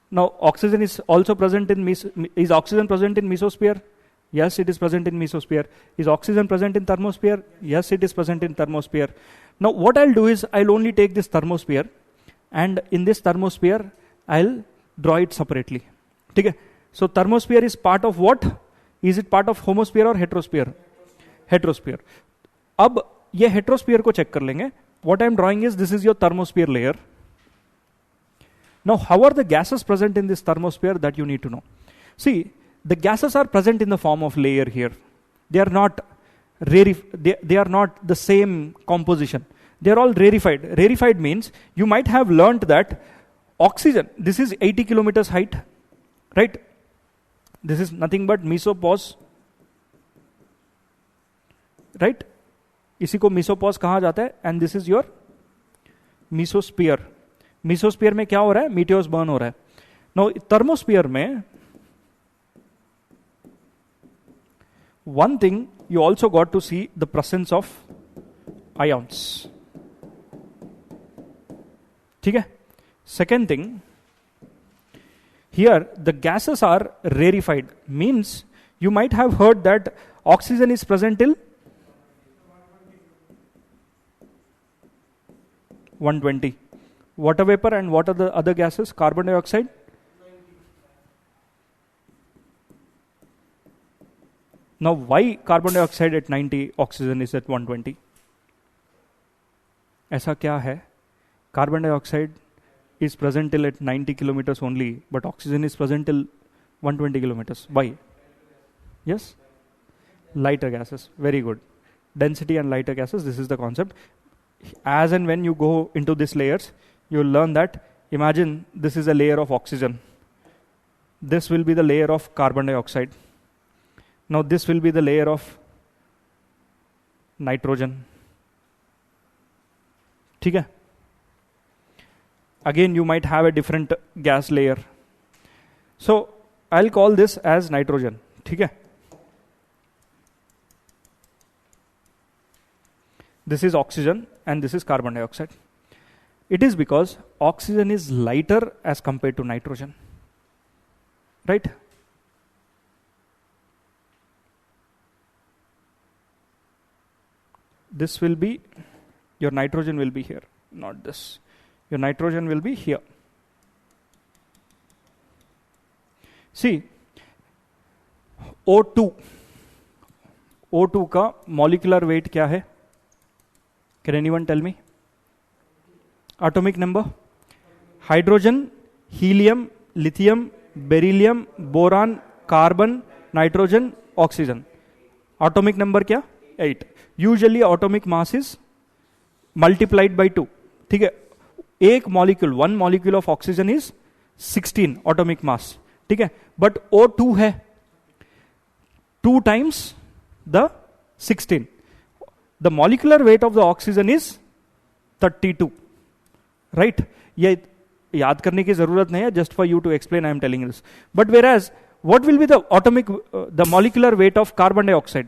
A: Now, oxygen is also present in is oxygen present in mesosphere? Yes, it is present in mesosphere. Is oxygen present in thermosphere? Yes, it is present in thermosphere. Now, what I'll do is I'll only take this thermosphere, and in this thermosphere, I'll draw it separately. Okay? So, thermosphere is part of what? Is it part of homosphere or heterosphere? Heterosphere. अब ये heterosphere को check कर लेंगे. What I am drawing is this is your thermosphere layer. Now, how are the gases present in this thermosphere that you need to know? See, the gases are present in the form of layer here. They are not they are not the same composition. They are all rarefied. Rarefied means you might have learnt that oxygen, this is 80 kilometers height, right? This is nothing but mesopause, right? इसी को mesopause कहा जाता है, and this is your mesosphere. Mesosphere में क्या हो रहा है? Meteors burn हो रहा है. Now, thermosphere में one thing you also got to see the presence of ions. ठीक है? Second thing, here the gases are rarefied, means you might have heard that oxygen is present till 120. Water vapor and what are the other gases? Carbon dioxide. Now, why carbon dioxide at 90, oxygen is at 120? ऐसा क्या है? Carbon dioxide is present till at 90 kilometers only, but oxygen is present till 120 kilometers. Why? Yes? Lighter gases. Very good. Density and lighter gases, this is the concept. As and when you go into these layers, you will learn that, imagine this is a layer of oxygen. This will be the layer of carbon dioxide. Now this will be the layer of nitrogen. ठीक है? Again, you might have a different gas layer. So I'll call this as nitrogen. ठीक है? This is oxygen and this is carbon dioxide. It is because oxygen is lighter as compared to nitrogen. Right? This will be, your nitrogen will be here, not this. Your nitrogen will be here. See, O2. O2 का molecular weight क्या है? Can anyone tell me? Atomic number? Hydrogen, helium, lithium, beryllium, boron, carbon, nitrogen, oxygen. Atomic number क्या? 8. Usually atomic mass is multiplied by 2. ठीक है? एक molecule, one molecule of oxygen is 16 atomic mass. ठीक है? But O2 है 2 times the 16. The molecular weight of the oxygen is 32. Right? ये याद करने की जरूरत नहीं है, just for you to explain I am telling this. But whereas, what will be the atomic, the molecular weight of carbon dioxide?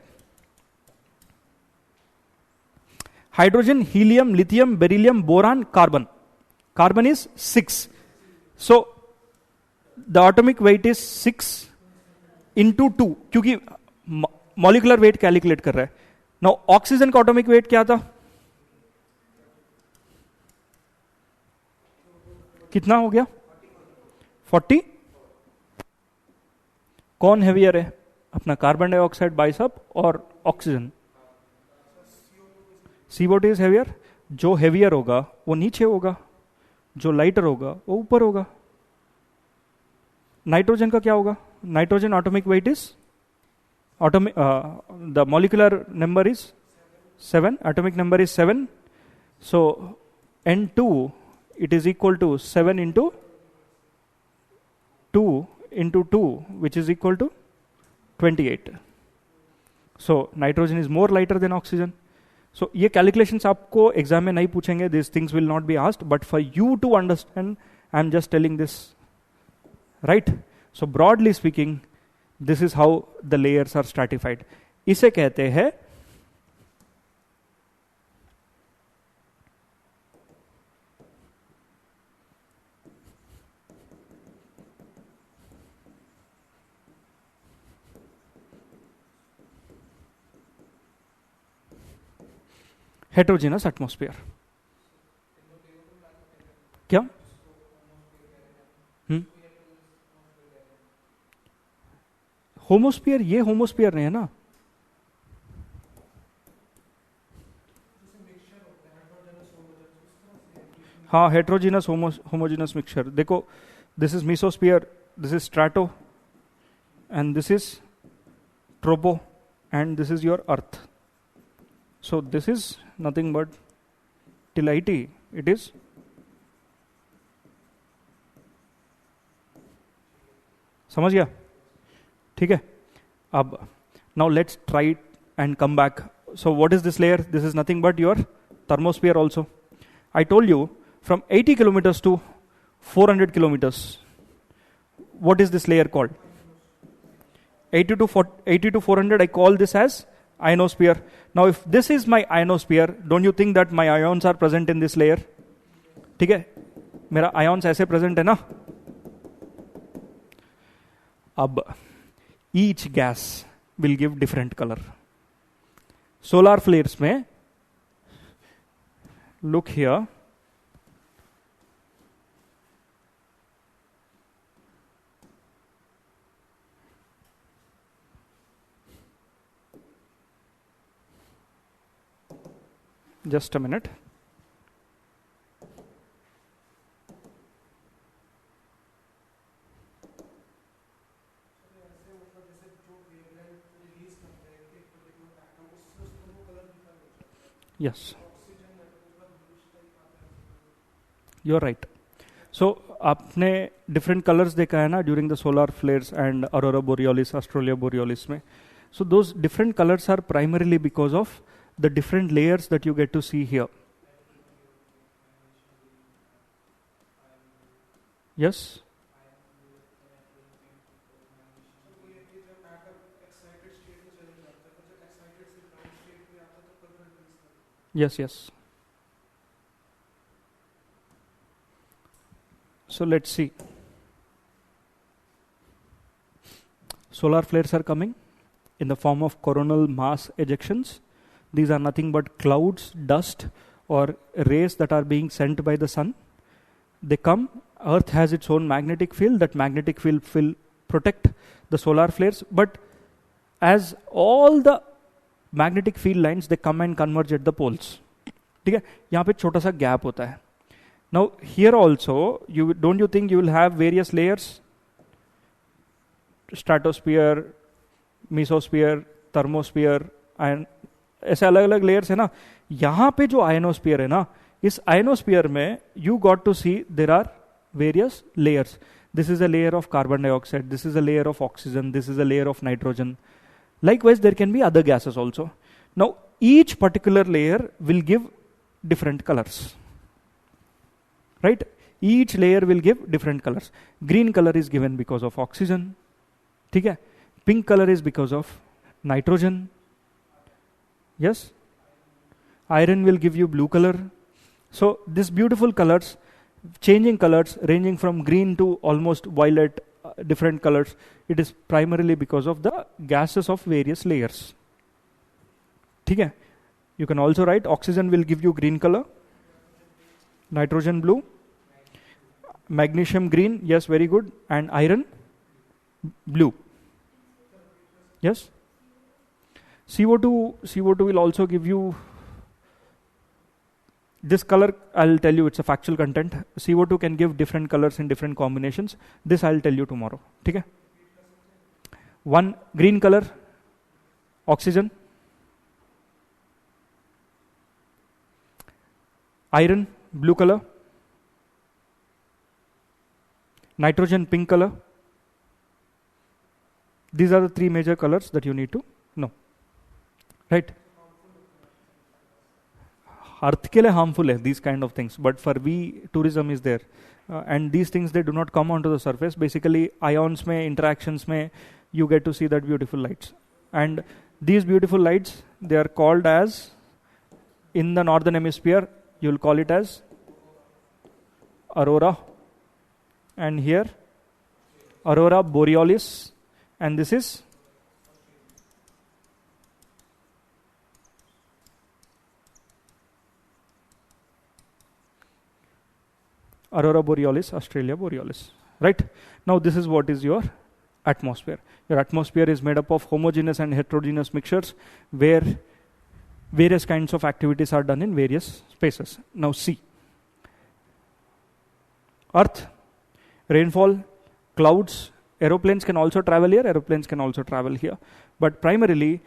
A: Hydrogen, helium, lithium, beryllium, boron, carbon. Carbon is 6. So, the atomic weight is 6 into 2. क्योंकि molecular weight calculate कर रहा है. Now, oxygen का atomic weight क्या था? कितना हो गया? 40. कौन हेवियर है? अपना कार्बन डाइऑक्साइड बाइसअप और ऑक्सीजन. CO2 is heavier. जो हेवियर होगा वो नीचे होगा, जो लाइटर होगा वो ऊपर होगा. नाइट्रोजन का क्या होगा? Nitrogen atomic weight is the molecular number is 7. Atomic number is 7. So N2 it is equal to 7 into into 2, which is equal to 28. So nitrogen is more lighter than oxygen. So ये calculations आपको exam में नहीं पूछेंगे. These things will not be asked. But for you to understand, I am just telling this. Right? So broadly speaking, this is how the layers are stratified. इसे कहते हैं heterogeneous atmosphere. क्या? Homosphere, ये homosphere नहीं है ना. हाँ, heterogeneous homogeneous mixture. देखो, this is mesosphere, this is strato, and this is tropo, and this is your earth. So this is nothing but till IT. It is समझ गया? ठीक है. अब now let's try it and come back. So what is this layer? This is nothing but your thermosphere also. I told you from 80 kilometers to 400 kilometers. What is this layer called? 80 to 400. I call this as ionosphere. Now if this is my ionosphere, don't you think that my ions are present in this layer? ठीक है, मेरा ions ऐसे present है ना. अब each gas will give different color. Solar flares में, look here, just a minute. Yes, you're right. So आपने different colors देखा है ना during the solar flares and aurora borealis, australia borealis में. So those different colors are primarily because of the different layers that you get to see here. Yes? Yes, yes. So let's see. Solar flares are coming in the form of coronal mass ejections. These are nothing but clouds, dust, or rays that are being sent by the sun. They come, Earth has its own magnetic field. That magnetic field will protect the solar flares. But as all the magnetic field lines, they come and converge at the poles. ठीक है, यहाँ पे छोटा सा gap होता है. Now here also, don't you think you will have various layers? Stratosphere, mesosphere, thermosphere, and ऐसे अलग अलग layers है ना. यहाँ पे जो ionosphere है ना, इस ionosphere में you got to see there are various layers. This is a layer of carbon dioxide, this is a layer of oxygen, this is a layer of nitrogen. Likewise, there can be other gases also. Now each particular layer will give different colors. Right? Each layer will give different colors. Green color is given because of oxygen. ठीक है? Pink color is because of nitrogen. Yes? Iron will give you blue color. So these beautiful colors, changing colors ranging from green to almost violet, different colors, it is primarily because of the gases of various layers. ठीक है? You can also write oxygen will give you green color, nitrogen blue, magnesium green, yes, very good, and iron blue. Yes? CO2 will also give you this color. I'll tell you, it's a factual content. CO2 can give different colors in different combinations. This I'll tell you tomorrow. ठीक है? One green color, oxygen, iron blue color, nitrogen pink color, These are the three major colors that you need to know, right? Earth ke liye harmful hai, these kind of things, but for we, tourism is there. And these things, they do not come onto the surface. Basically, ions mein, interactions mein, you get to see that beautiful lights. And these beautiful lights, they are called as, in the northern hemisphere, you will call it as aurora. And here, aurora borealis. And this is aurora borealis, Australia borealis, right? Now this is what is your atmosphere. Your atmosphere is made up of homogeneous and heterogeneous mixtures where various kinds of activities are done in various spaces. Now see, Earth, rainfall, clouds, aeroplanes can also travel here, aeroplanes can also travel here. But primarily,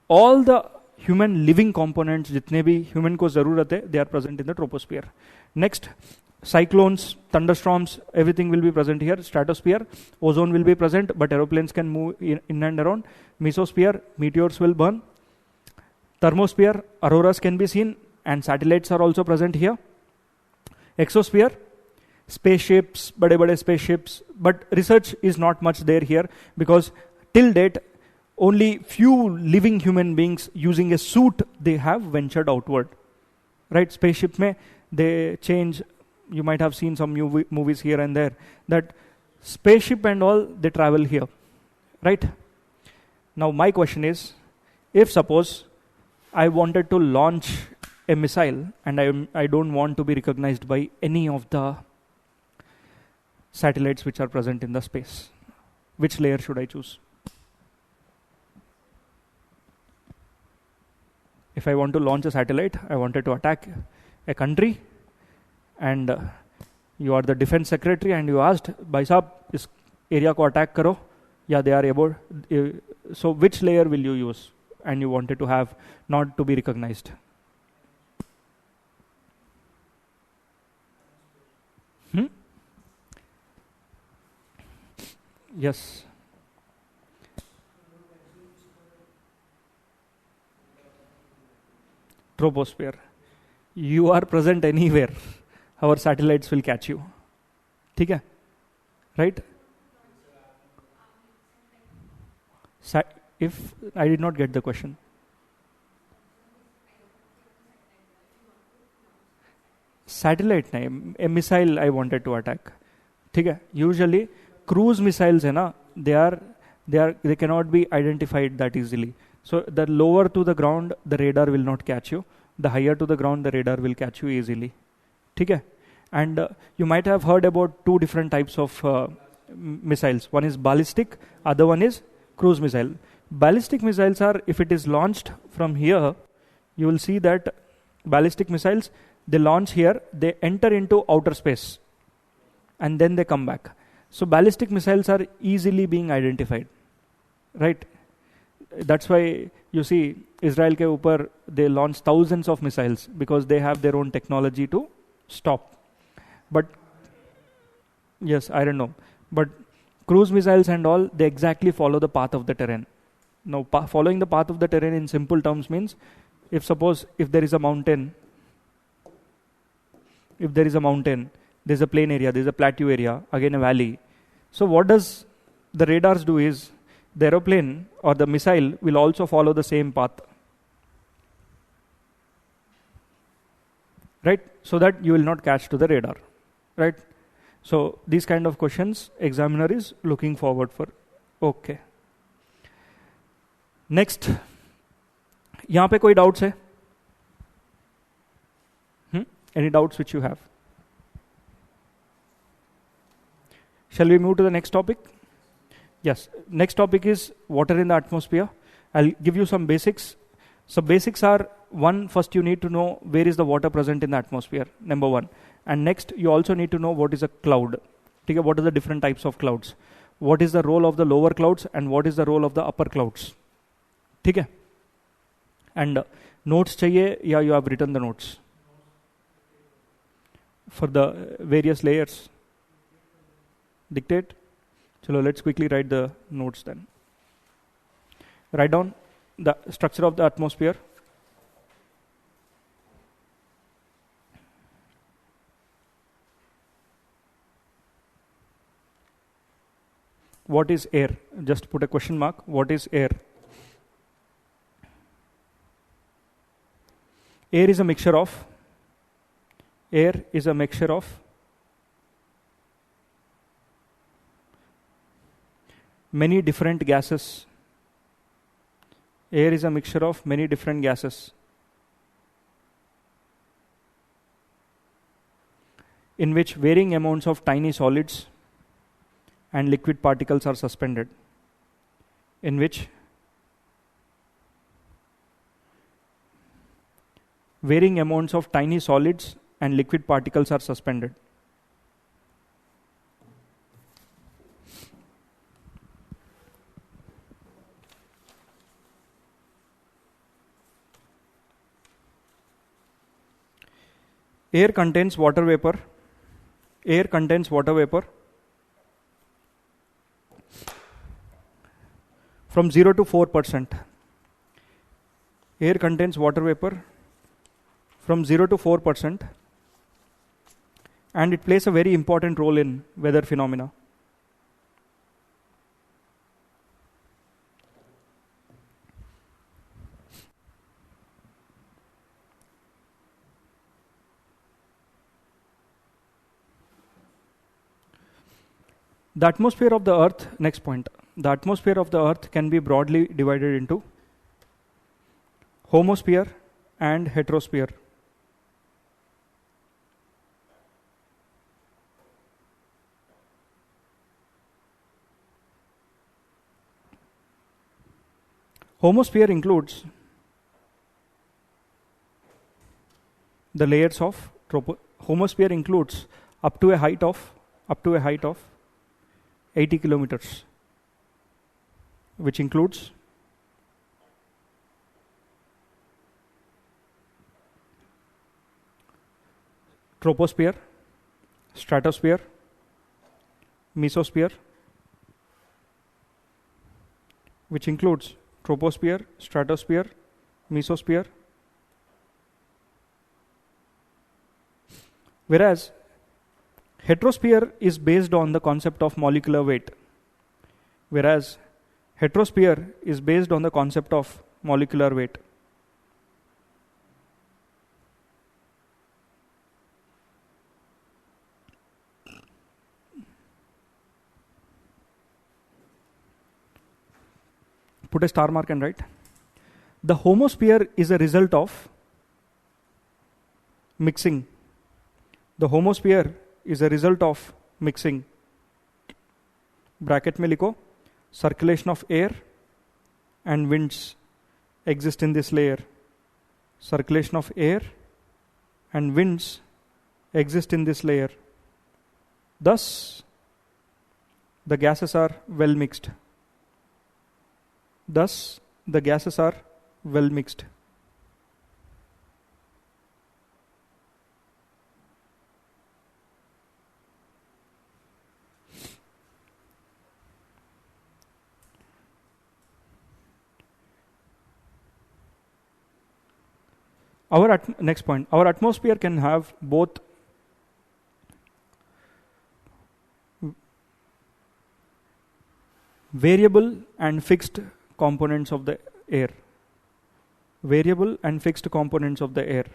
A: all the human living components, jitne bhi human ko zarurat hai, they are present in the troposphere. Next, cyclones, thunderstorms, everything will be present here. Stratosphere, ozone will be present, but aeroplanes can move in and around. Mesosphere, meteors will burn. Thermosphere, auroras can be seen, and satellites are also present here. Exosphere, spaceships, bade spaceships, but research is not much there here because till date, only few living human beings using a suit, they have ventured outward. Right? Spaceship mein, they change. You might have seen some movies here and there, that spaceship and all, they travel here, right? Now my question is, if suppose I wanted to launch a missile and I don't want to be recognized by any of the satellites which are present in the space, which layer should I choose? If I want to launch a satellite, I wanted to attack a country, and you are the defense secretary and you asked, Bhai Saab, is area ko attack karo? Yeah, they are able. So which layer will you use? And you wanted to have not to be recognized. Yes. Troposphere. You are present anywhere. Our satellites will catch you. ठीक है? Right? If I did not get the question. Satellite nahi, a missile I wanted to attack. ठीक है? Usually cruise missiles है ना, they cannot be identified that easily. So the lower to the ground, the radar will not catch you. The higher to the ground, the radar will catch you easily. ठीक है? And you might have heard about two different types of missiles. One is ballistic, other one is cruise missile. Ballistic missiles are, if it is launched from here, you will see that ballistic missiles, they launch here, they enter into outer space, and then they come back. So ballistic missiles are easily being identified, right? That's why you see Israel ke upar, they launch thousands of missiles because they have their own technology to stop. But yes, I don't know. But cruise missiles and all, they exactly follow the path of the terrain. Now, following the path of the terrain in simple terms means, if there is a mountain, there's a plain area, there's a plateau area, again a valley. So what does the radars do is, the aeroplane or the missile will also follow the same path. Right? So that you will not catch to the radar. Right? So these kind of questions examiner is looking forward for. Okay. Next. यहाँ पे कोई doubts है? Any doubts which you have? Shall we move to the next topic? Yes. Next topic is water in the atmosphere. I'll give you some basics. So basics are, one, first you need to know where is the water present in the atmosphere, number one. And next, you also need to know what is a cloud. Okay, what are the different types of clouds? What is the role of the lower clouds and what is the role of the upper clouds? Okay? And notes chahiye, yeah, you have written the notes for the various layers. Dictate. Chalo, let's quickly write the notes then. Write down the structure of the atmosphere. What is air? Just put a question mark. What is air? Air is a mixture of many different gases. Air is a mixture of many different gases in which varying amounts of tiny solids and liquid particles are suspended. In which varying amounts of tiny solids and liquid particles are suspended. Air contains water vapor. Air contains water vapor from 0 to 4%. Air contains water vapor from 0 to 4%, and it plays a very important role in weather phenomena. The atmosphere of the Earth, next point. The atmosphere of the Earth can be broadly divided into homosphere and heterosphere. Homosphere includes the layers of homosphere includes up to a height of 80 kilometers, which includes troposphere, stratosphere, mesosphere, which includes troposphere, stratosphere, mesosphere. Whereas heterosphere is based on the concept of molecular weight. Whereas heterosphere is based on the concept of molecular weight. Put a star mark and write. The homosphere is a result of mixing. The homosphere is a result of mixing. Bracket में लिखो, circulation of air and winds exist in this layer. Circulation of air and winds exist in this layer. Thus, the gases are well mixed. Thus, the gases are well mixed. Next point. Our atmosphere can have both variable and fixed components of the air. Variable and fixed components of the air.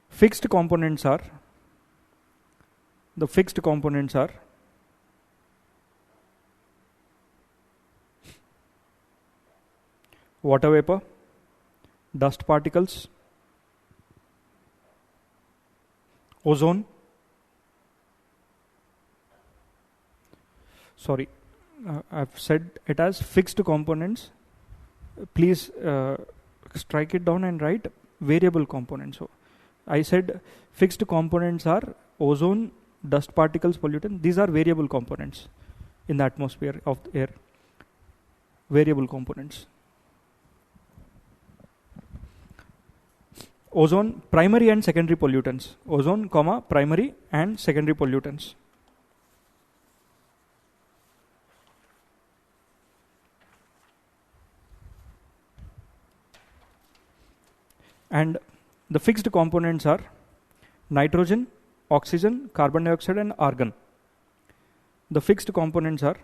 A: Fixed components are water vapor, dust particles, ozone. Sorry, I've said it as fixed components. Please strike it down and write variable components. So I said fixed components are ozone, dust particles, pollutant. These are variable components in the atmosphere of the air. Variable components. Ozone, primary and secondary pollutants. Ozone, primary and secondary pollutants. And the fixed components are nitrogen, oxygen, carbon dioxide, and argon. The fixed components are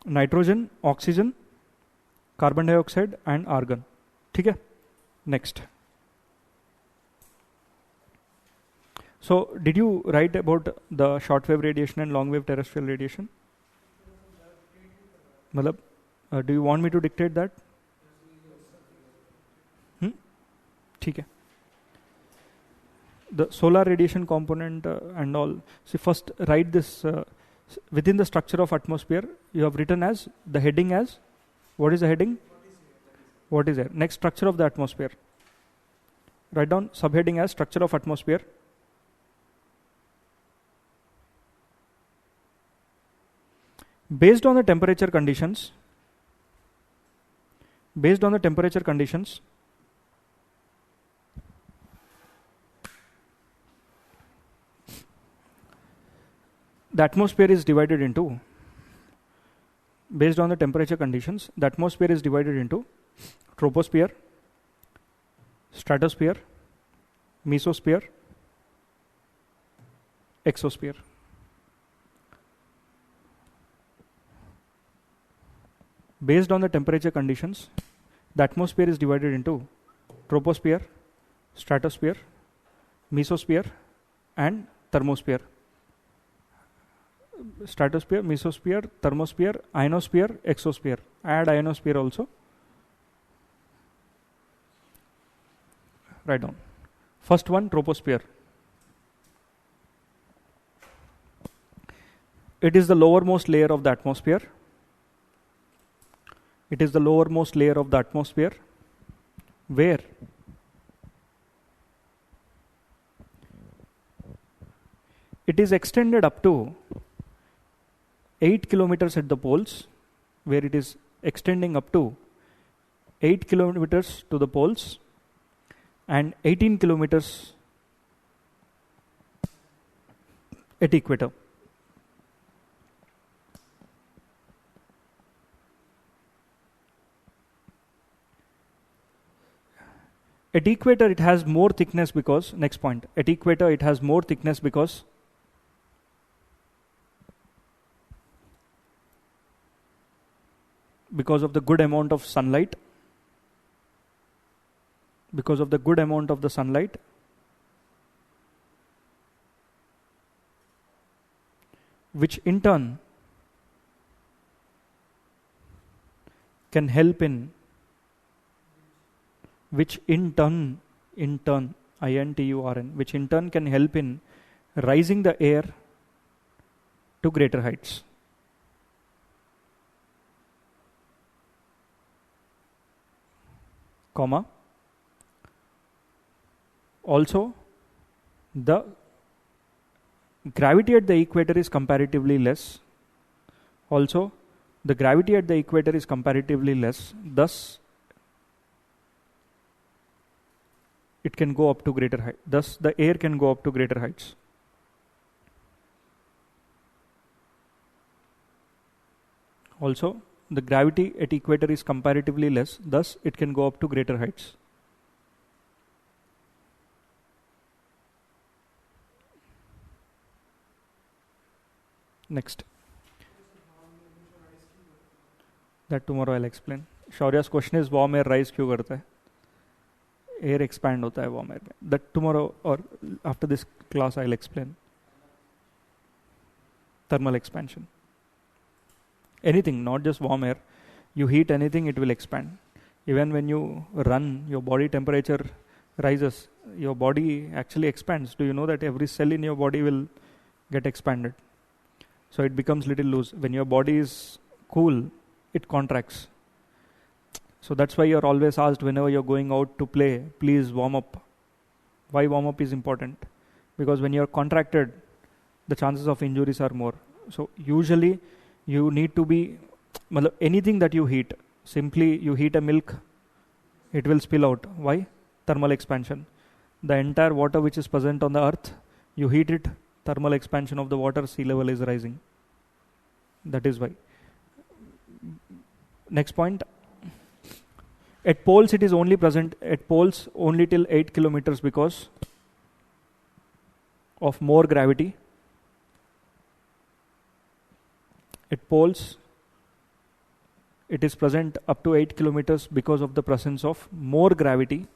A: nitrogen, oxygen, carbon dioxide, and argon. ठीक है? Next. So, did you write about the shortwave radiation and long wave terrestrial radiation? मतलब, do you want me to dictate that? ठीक है. The solar radiation component and all. See, first write this within the structure of atmosphere. You have written as the heading as, what is the heading? What is air? Next, structure of the atmosphere. Write down subheading as structure of atmosphere. Based on the temperature conditions, the atmosphere is divided into, based on the temperature conditions, the atmosphere is divided into troposphere, stratosphere, mesosphere, exosphere. Based on the temperature conditions, the atmosphere is divided into troposphere, stratosphere, mesosphere, and thermosphere. Stratosphere, mesosphere, thermosphere, ionosphere, exosphere. Add ionosphere also. Write down. First one, troposphere. It is the lowermost layer of the atmosphere. It is the lowermost layer of the atmosphere where it is extended up to 8 kilometers at the poles, where it is extending up to 8 kilometers to the poles and 18 kilometers at equator. At equator, it has more thickness because, next point, at equator, it has more thickness because of the good amount of sunlight. Because of the good amount of the sunlight, which in turn can help in, which in turn, I-N-T-U-R-N, which in turn can help in rising the air to greater heights. Comma. Also, the gravity at the equator is comparatively less. Also, the gravity at the equator is comparatively less. Thus, it can go up to greater height. Thus, the air can go up to greater heights. Also, the gravity at equator is comparatively less. Thus, it can go up to greater heights. Next. That tomorrow I'll explain. Shaurya's question is, warm air rise क्यों करता है? Air expand होता है warm air में. That tomorrow or after this class I'll explain. Thermal expansion. Anything, not just warm air. You heat anything, it will expand. Even when you run, your body temperature rises. Your body actually expands. Do you know that every cell in your body will get expanded? So it becomes little loose. When your body is cool, it contracts. So that's why you're always asked whenever you're going out to play, please warm up. Why warm up is important? Because when you're contracted, the chances of injuries are more. So usually you need to be, anything that you heat, simply you heat a milk, it will spill out. Why? Thermal expansion. The entire water which is present on the earth, you heat it, thermal expansion of the water, sea level is rising. That is why. Next point, At poles, it is only present at poles only till 8 kilometers because of more gravity. At poles, it is present up to 8 kilometers because of the presence of more gravity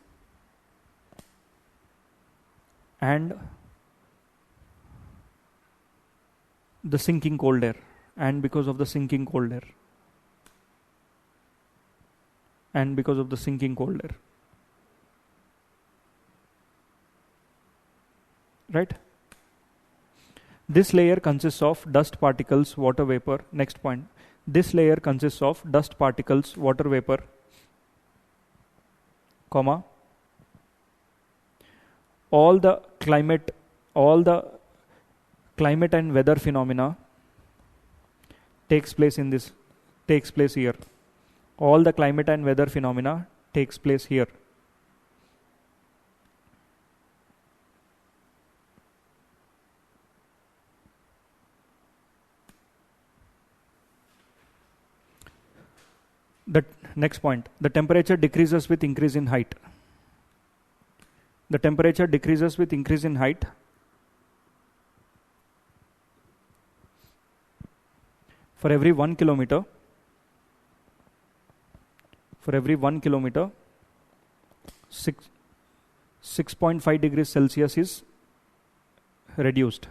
A: and the sinking cold air, and because of the sinking cold air. And because of the sinking cold air. Right? This layer consists of dust particles, water vapor. Next point. This layer consists of dust particles, water vapor, comma, all the climate and weather phenomena takes place here. All the climate and weather phenomena takes place here. The next point, the temperature decreases with increase in height. The temperature decreases with increase in height. For every 1 kilometer, 6.5 degrees Celsius is reduced.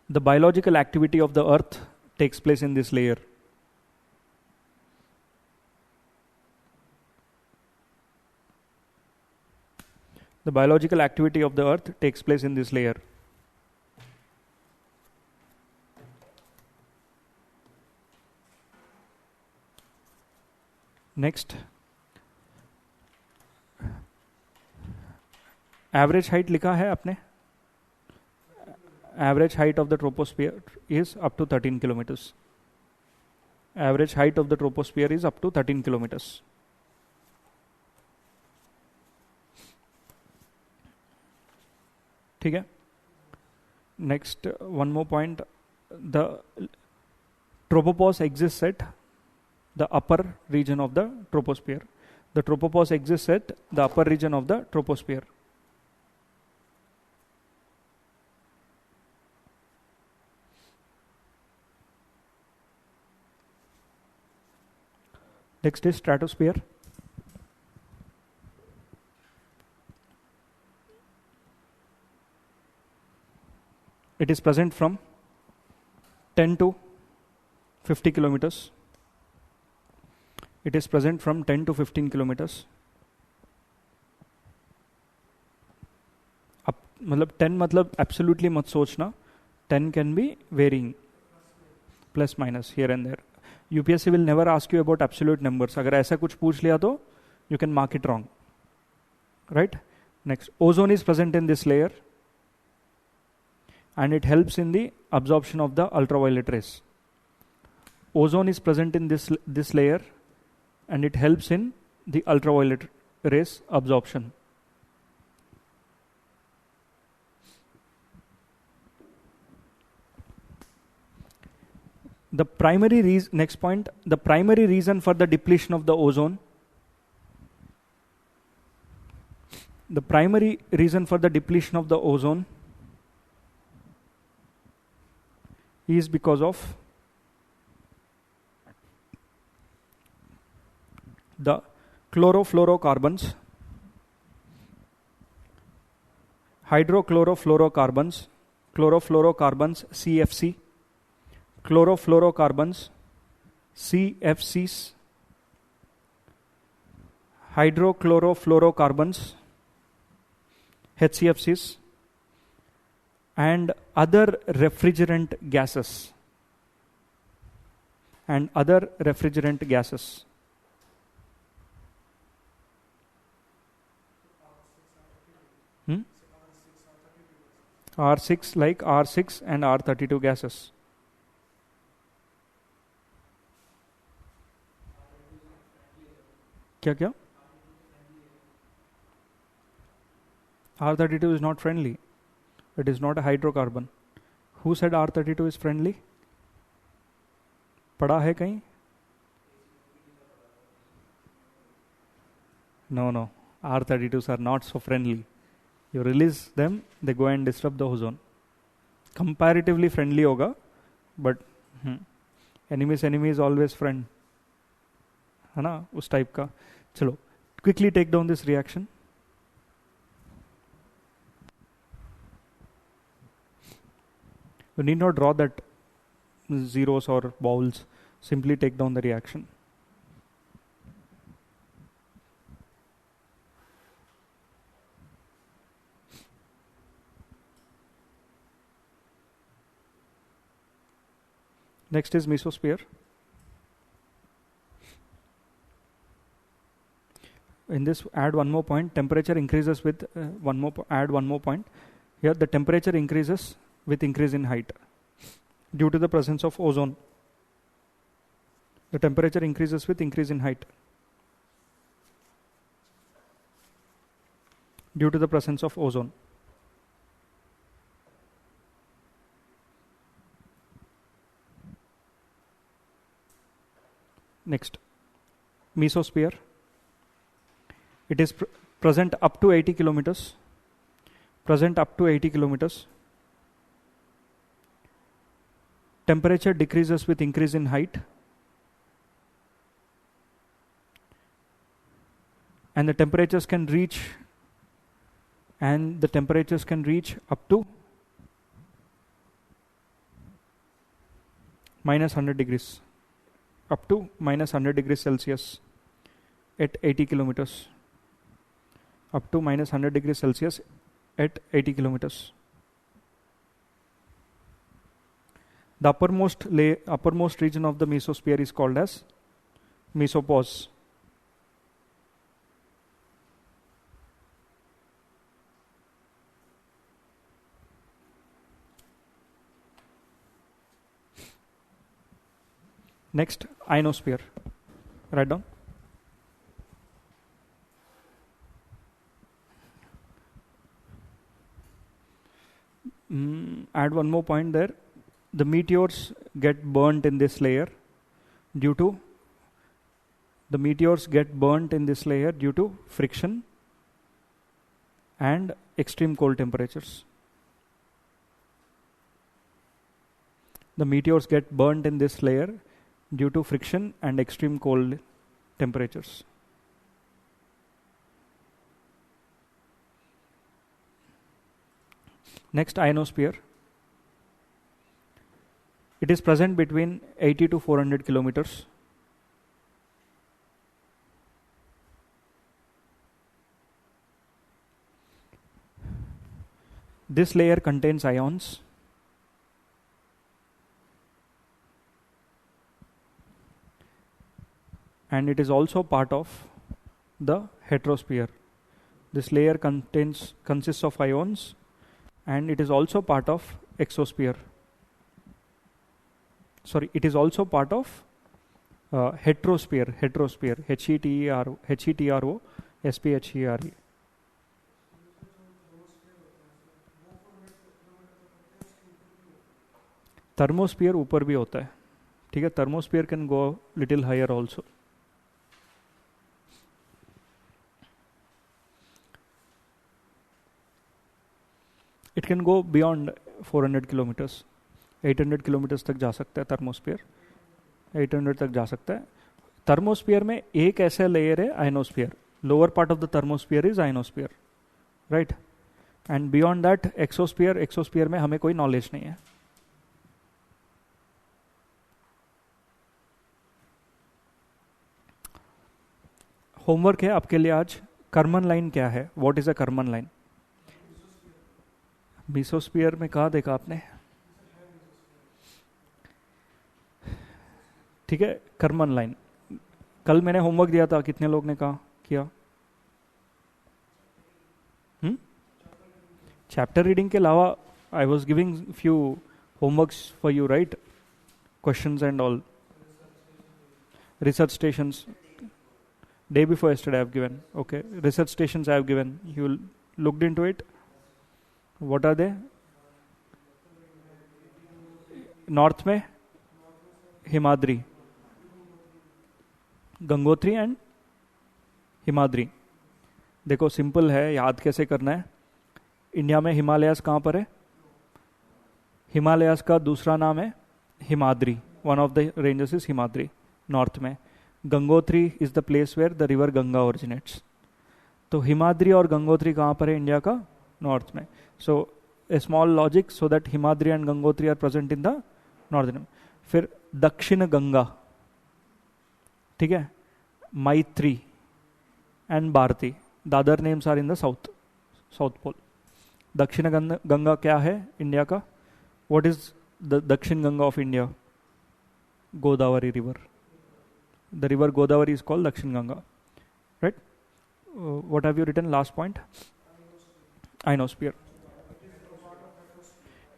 A: The biological activity of the earth takes place in this layer. The biological activity of the earth takes place in this layer. Next, average height लिखा है आपने? Average height of the troposphere is up to 13 kilometers. Average height of the troposphere is up to 13 kilometers. ठीक है? Next, one more point. The tropopause exists at the upper region of the troposphere. The tropopause exists at the upper region of the troposphere. Next is stratosphere. It is present from 10 to 50 kilometers. It is present from 10 to 15 kilometers. अब मतलब 10 मतलब absolutely मत सोचना. 10 can be varying, plus minus here and there. UPSC will never ask you about absolute numbers. अगर ऐसा कुछ पूछ लिया तो you can mark it wrong. Right? Next, ozone is present in this layer and it helps in the absorption of the ultraviolet rays. Ozone is present in this layer and it helps in the ultraviolet rays absorption. The primary reason, next point, the primary reason for the depletion of the ozone. The primary reason for the depletion of the ozone is because of the chlorofluorocarbons, hydrochlorofluorocarbons, chlorofluorocarbons CFC, chlorofluorocarbons CFCs, hydrochlorofluorocarbons HCFCs, and other refrigerant gases. R6 like R6 and R32 gases. क्या? R32 is not friendly. It is not a hydrocarbon. Who said R32 is friendly? पढ़ा है कहीं? No. R32s are not so friendly. You release them, they go and disrupt the ozone. Comparatively friendly होगा, but enemy's enemy is always friend. है ना, उस type का. चलो, quickly take down this reaction. You need not draw that zeros or bowls. Simply take down the reaction. Next is mesosphere. In this, add one more point. Temperature increases with add one more point. Here, the temperature increases with increase in height due to the presence of ozone. The temperature increases with increase in height due to the presence of ozone. Next, mesosphere. It is present up to 80 kilometers. Present up to 80 kilometers. Temperature decreases with increase in height. And the temperatures can reach up to minus 100 degrees. Up to minus 100 degrees Celsius at 80 kilometers. Up to minus 100 degrees Celsius at 80 kilometers. The uppermost region of the mesosphere is called as mesopause. Next, ionosphere. Write down. Add one more point there. The meteors get burnt in this layer due to friction and extreme cold temperatures. The meteors get burnt in this layer due to friction and extreme cold temperatures. Next, ionosphere. It is present between 80 to 400 kilometers. This layer contains ions. And it is also part of the heterosphere. This layer consists of ions, and it is also part of exosphere. Sorry, it is also part of heterosphere. Heterosphere. Thermosphere ऊपर भी होता है, ठीक है. Thermosphere can go little higher also. It can go beyond 400 kilometers. 800 kilometers तक जा सकता है thermosphere. 800 तक जा सकता है. Thermosphere में एक ऐसा layer है ionosphere. Lower part of the thermosphere is ionosphere, right? And beyond that exosphere में हमें कोई knowledge नहीं है. होमवर्क है आपके लिए आज. कर्मन लाइन क्या है? What is a Karman line? Mesosphere में कहा देखा आपने? ठीक है, कर्मन लाइन. कल मैंने होमवर्क दिया था, कितने लोग ने कहा किया? चैप्टर रीडिंग के अलावा I was giving few homeworks for you, right? Questions and all. Research stations day before yesterday I have given. Okay, research stations I have given. You looked into it? What are they? North में Himadri, Gangotri and Himadri. देखो simple है, याद कैसे करना है। India में हिमालयास कहाँ पर है? हिमालयास का दूसरा नाम है Himadri, one of the ranges is Himadri north में। Gangotri is the place where the river Ganga originates. तो हिमाद्री और गंगोत्री कहाँ पर है इंडिया का? नॉर्थ में। So a small logic, so that Himadri and Gangotri are present in the northern. फिर दक्षिण गंगा, ठीक है, Maitri and Bharati, the other names are in the south pole. Dakshin Ganga क्या है इंडिया का? What is the Dakshin Ganga of India? Godavari river. The river Godavari is called Dakshin Ganga, right? What have you written last point? Ionosphere.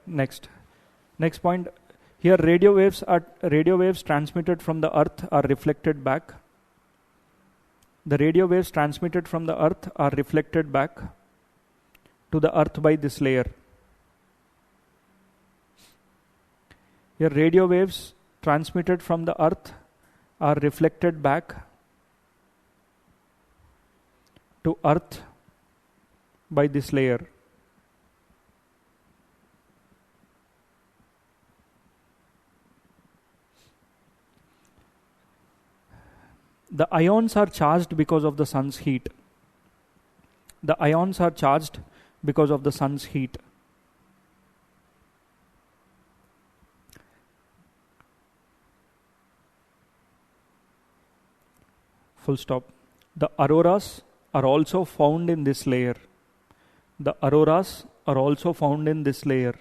A: Next point. Here radio waves transmitted from the earth are reflected back. The radio waves transmitted from the earth are reflected back to the earth by this layer. Here radio waves transmitted from the earth are reflected back to earth by this layer. The ions are charged because of the sun's heat. The ions are charged because of the sun's heat. Full stop. The auroras are also found in this layer. The auroras are also found in this layer.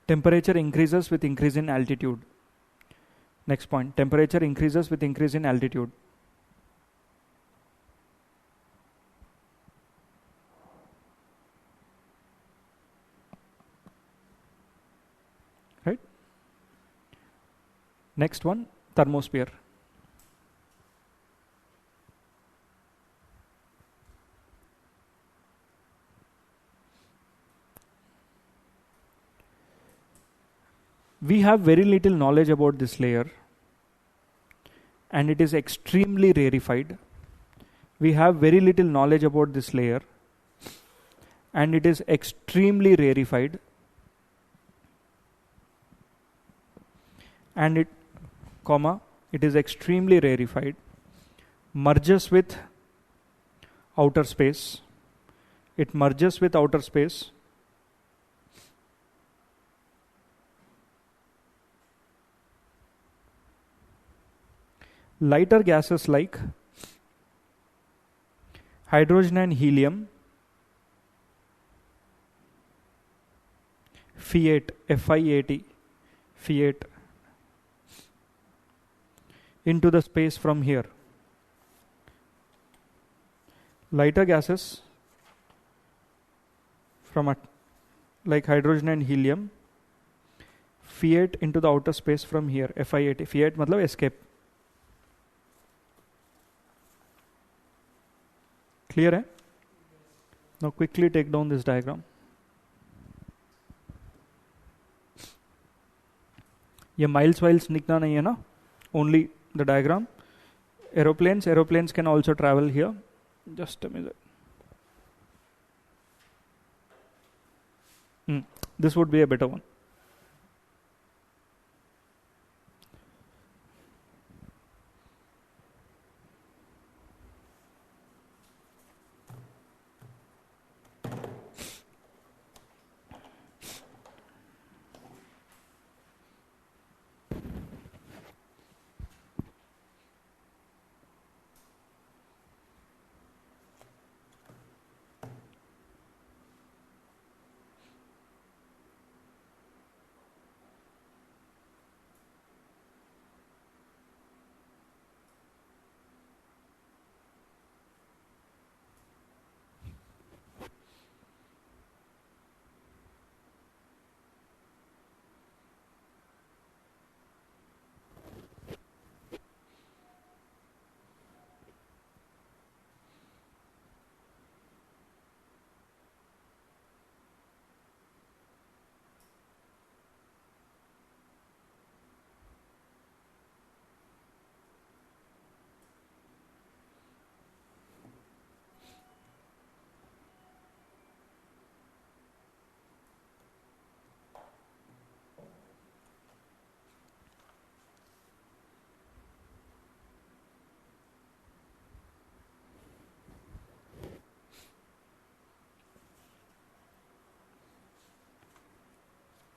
A: Temperature increases with increase in altitude. Next point. Temperature increases with increase in altitude. Right? Next one, thermosphere. We have very little knowledge about this layer, and it is extremely rarefied. We have very little knowledge about this layer, and it is extremely rarefied. And it is extremely rarefied, merges with outer space. It merges with outer space. Lighter gases like hydrogen and helium, F-I-A-T, F-I-A-T, into the space from here. Lighter gases from like hydrogen and helium, F-I-A-T into the outer space from here. F-I-A-T, F-I-A-T मतलब escape. Clear है? Now quickly take down this diagram. ये miles लिखना नहीं है ना? Only the diagram. Aeroplanes can also travel here. Just a minute. This would be a better one.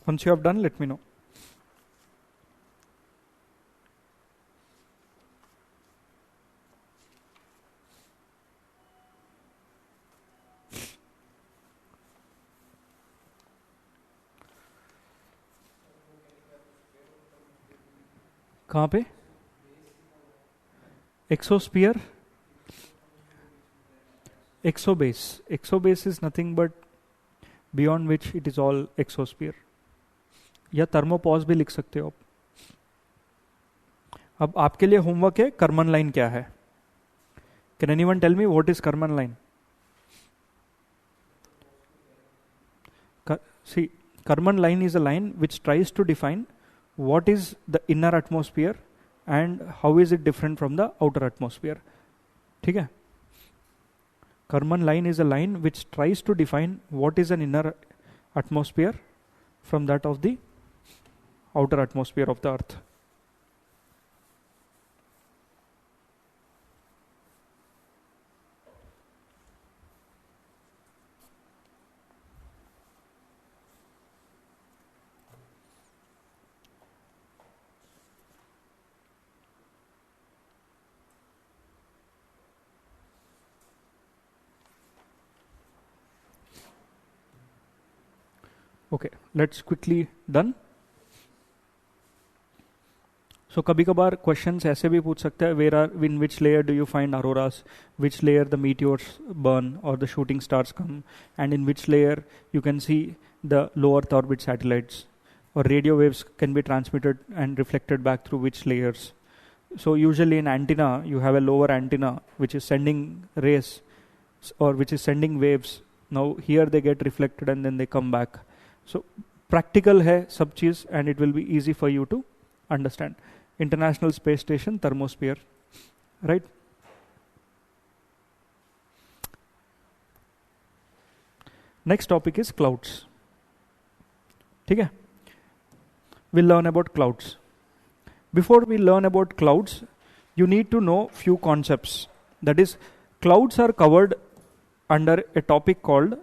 A: Once you have done, let me know. कहाँ पे? Exosphere? Exobase. Exobase is nothing but beyond which it is all exosphere. या थर्मोपॉज भी लिख सकते हो आप. अब आपके लिए होमवर्क है, कर्मन लाइन क्या है? Can anyone tell me what is Karman line? See, Karman line is a line which tries to define what is the inner atmosphere and how is it different from the outer atmosphere. ठीक है? Karman line is a line which tries to define what is an inner atmosphere from that of the outer atmosphere of the earth. Okay, let's quickly done. So कभी कभार questions ऐसे भी पूछ सकते हैं, where are in which layer do you find auroras, which layer the meteors burn और the shooting stars come, and in which layer you can see the low Earth orbit satellites, or radio waves can be transmitted and reflected back through which layers. So usually in antenna you have a lower antenna which is sending rays or which is sending waves. Now here they get reflected and then they come back. So practical है सब चीज, and it will be easy for you to understand. International Space Station, thermosphere, right? Next topic is clouds. ठीक है? We'll learn about clouds. Before we learn about clouds, you need to know few concepts. That is, clouds are covered under a topic called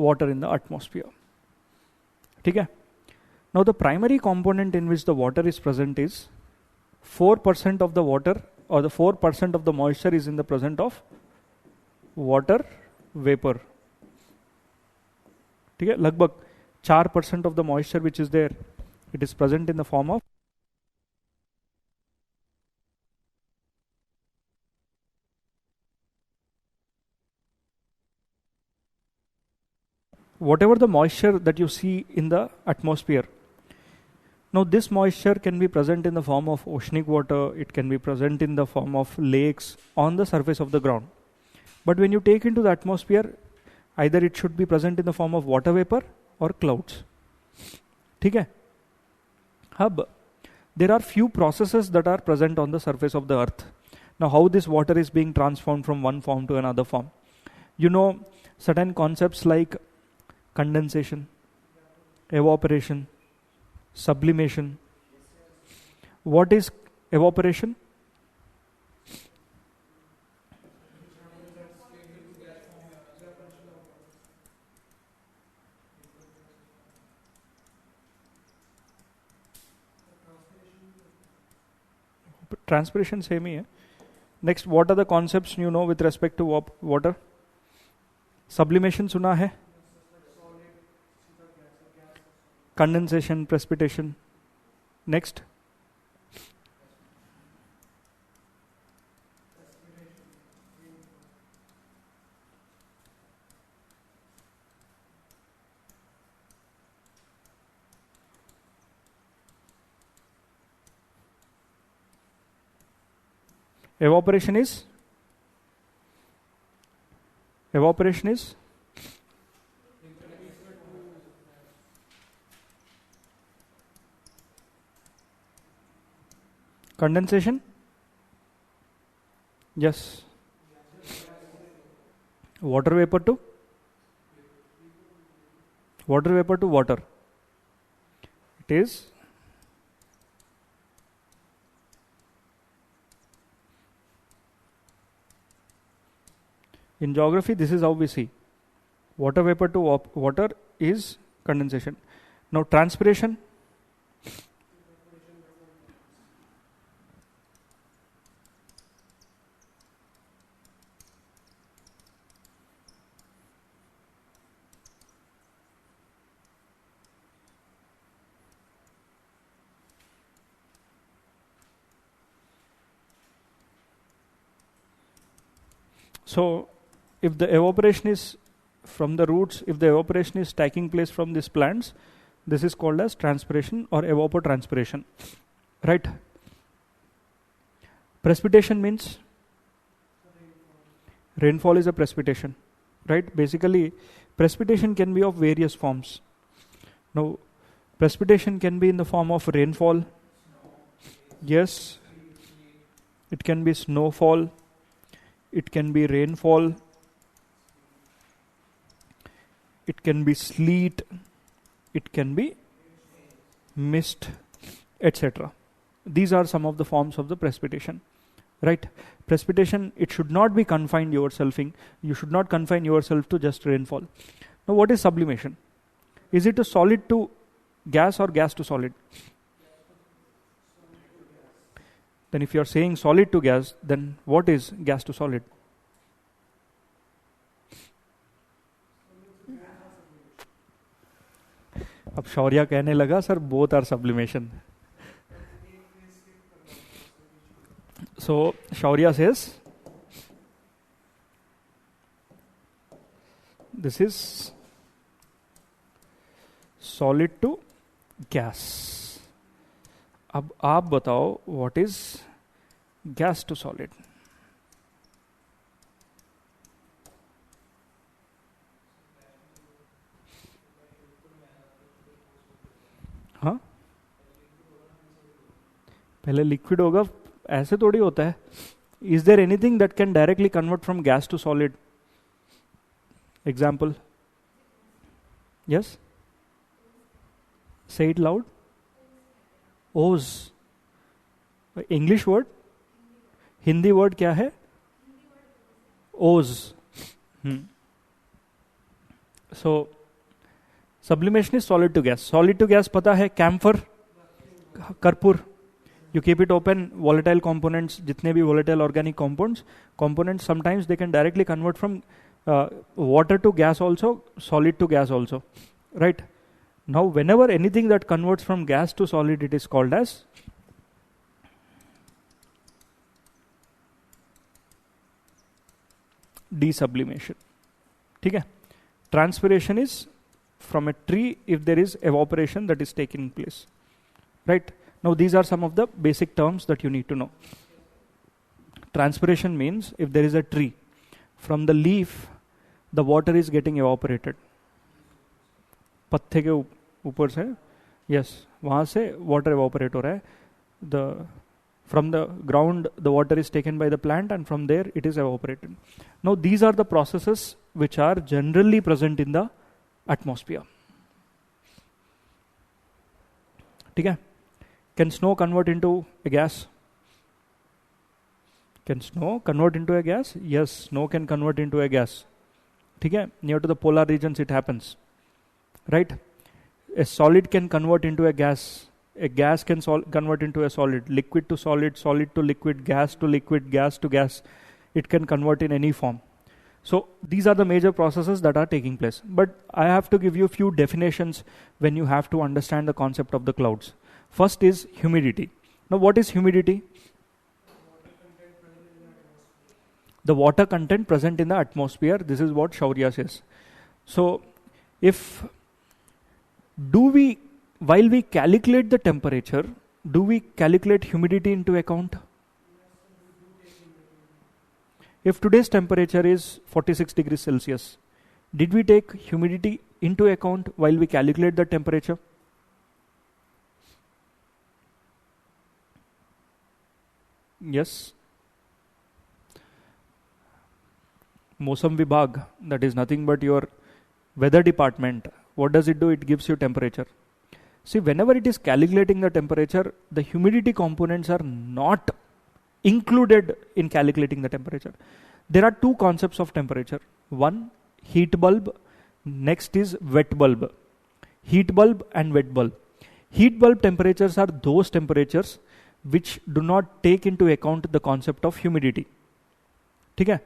A: water in the atmosphere. ठीक है? Now the primary component in which the water is present is 4% of the water, or the 4% of the moisture is in the present of water vapor. ठीक है? लगभग 4% of the moisture which is there, it is present in the form of whatever the moisture that you see in the atmosphere. Now this moisture can be present in the form of oceanic water, it can be present in the form of lakes on the surface of the ground. But when you take into the atmosphere, either it should be present in the form of water vapor or clouds. ठीक है? अब there are few processes that are present on the surface of the earth. Now how this water is being transformed from one form to another form? You know certain concepts like condensation, evaporation, sublimation. What is evaporation? Transpiration same ही है. Next, what are the concepts you know with respect to water? Sublimation सुना है? Condensation, precipitation. Next. Evaporation is condensation. Yes. Water vapor to water. is in geography, this is how we see water vapor to water is condensation. Now transpiration, so if the evaporation is from the roots, if the evaporation is taking place from these plants, this is called as transpiration or evapotranspiration, right? Precipitation means rainfall is a precipitation, right? Basically, precipitation can be of various forms. Now, precipitation can be in the form of rainfall. Yes, it can be snowfall. It can be rainfall. It can be sleet. It can be mist, etc. These are some of the forms of the precipitation, right? Precipitation, it should not be confined yourself in. You should not confine yourself to just rainfall. Now, what is sublimation? Is it a solid to gas or gas to solid? Then if you are saying solid to gas, then what is gas to solid? अब शौर्या कहने लगा sir both are sublimation. So Shaurya says this is solid to gas. अब आप बताओ what is gas to solid? हाँ, पहले liquid होगा, ऐसे थोड़ी होता है. Is there anything that can directly convert from gas to solid? Example? Yes? Say it loud. Oz. English word? Hindi word क्या है? Oz. So, sublimation is solid to gas. Solid to gas पता है, camphor, कर्पूर. You keep it open, volatile components, जितने भी volatile organic components, sometimes they can directly convert from water to gas also, solid to gas also, right? Now, whenever anything that converts from gas to solid, it is called as desublimation. ठीक है? Transpiration is from a tree if there is evaporation that is taking place, right? Now, these are some of the basic terms that you need to know. Transpiration means if there is a tree, from the leaf, the water is getting evaporated. पत्ते के ऊपर से, yes, वहाँ से water evaporate हो रहा है. From the ground, the water is taken by the plant, and from there it is evaporated. Now, these are the processes which are generally present in the atmosphere. ठीक है? Can snow convert into a gas? Can snow convert into a gas? Yes, snow can convert into a gas. ठीक है? Near to the polar regions it happens. Right? A solid can convert into a gas. A gas can convert into a solid. Liquid to solid, solid to liquid, gas to liquid, gas to gas. It can convert in any form. So these are the major processes that are taking place. But I have to give you a few definitions when you have to understand the concept of the clouds. First is humidity. Now, what is humidity? The water content present in the atmosphere. This is what Shaurya says. So, while we calculate the temperature, do we calculate humidity into account? If today's temperature is 46 degrees Celsius, did we take humidity into account while we calculate the temperature? Yes. Mosam Vibhag, that is nothing but your weather department. What does it do? It gives you temperature. See, whenever it is calculating the temperature, the humidity components are not included in calculating the temperature. There are two concepts of temperature. One, heat bulb. Next is wet bulb. Heat bulb and wet bulb. Heat bulb temperatures are those temperatures which do not take into account the concept of humidity. Okay?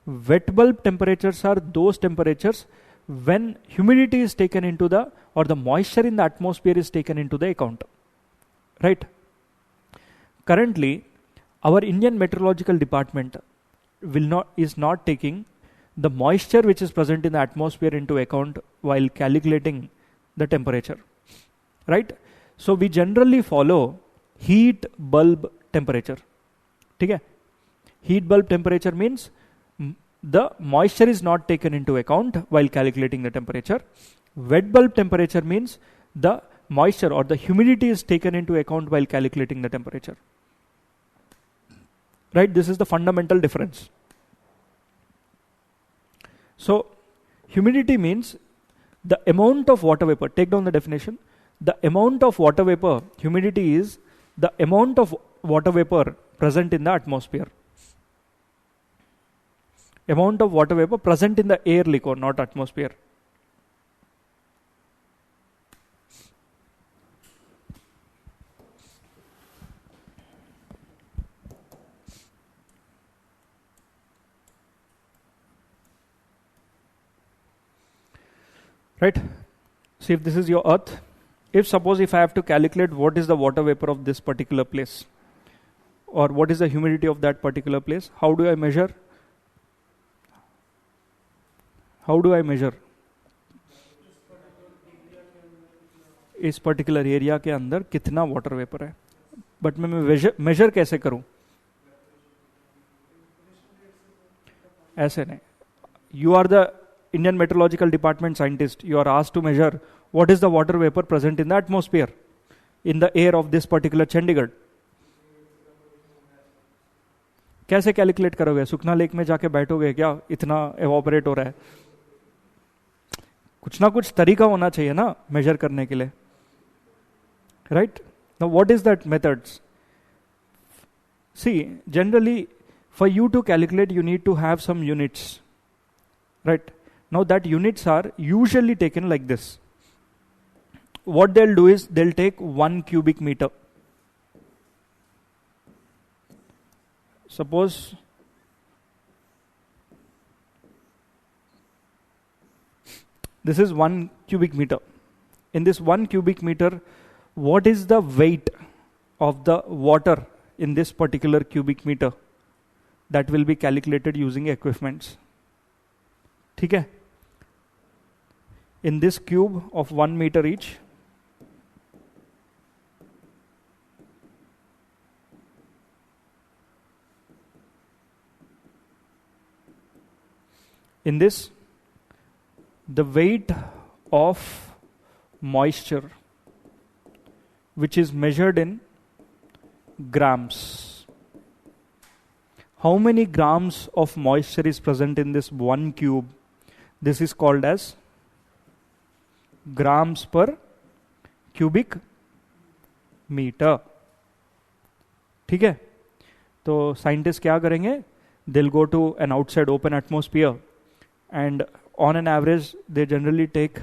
A: Wet bulb temperatures are those temperatures when humidity is taken into the, or the moisture in the atmosphere is taken into the account. Right? Currently, our Indian Meteorological Department is not taking the moisture which is present in the atmosphere into account while calculating the temperature. Right? So we generally follow heat bulb temperature. Okay? Heat bulb temperature means the moisture is not taken into account while calculating the temperature. Wet bulb temperature means the moisture or the humidity is taken into account while calculating the temperature. Right? This is the fundamental difference. So, humidity means the amount of water vapor. Take down the definition. The amount of water vapor, humidity is the amount of water vapor present in the atmosphere. Amount of water vapor present in the air liquor, not atmosphere. Right? See, if this is your earth, if I have to calculate what is the water vapor of this particular place, or what is the humidity of that particular place, how do I measure? How do I measure? इस particular area के अंदर कितना water vapor है? But मैं measure कैसे करूं? ऐसे नहीं. You are the Indian Meteorological Department scientist. You are asked to measure what is the water vapor present in the atmosphere, in the air of this particular Chandigarh. कैसे calculate करोगे? सुखना lake में जाके बैठोगे क्या? इतना एवोपरेट हो रहा है. कुछ ना कुछ तरीका होना चाहिए ना मेजर करने के लिए. Right? Now what is that methods? See, generally for you to calculate you need to have some units. Right? Now that units are usually taken like this. What they'll do is they'll take 1 cubic meter. Suppose this is 1 cubic meter. In this 1 cubic meter, what is the weight of the water in this particular cubic meter? That will be calculated using equipments. ठीक है? In this cube of 1 meter each, in this, the weight of moisture, which is measured in grams. How many grams of moisture is present in this 1 cube? This is called as grams per cubic meter. ठीक है? तो scientist क्या करेंगे? They'll go to an outside open atmosphere, and on an average they generally take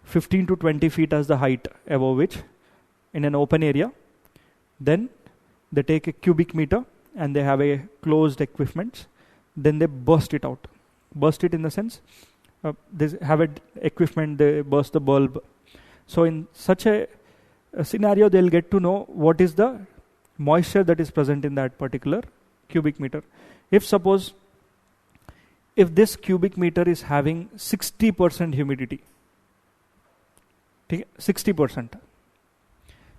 A: 15 to 20 feet as the height above which in an open area. Then they take a cubic meter and they have a closed equipment. Then they burst it out. Burst it in the sense they have an equipment, they burst the bulb. So in such a scenario they'll get to know what is the moisture that is present in that particular cubic meter. If this cubic meter is having 60% humidity, 60%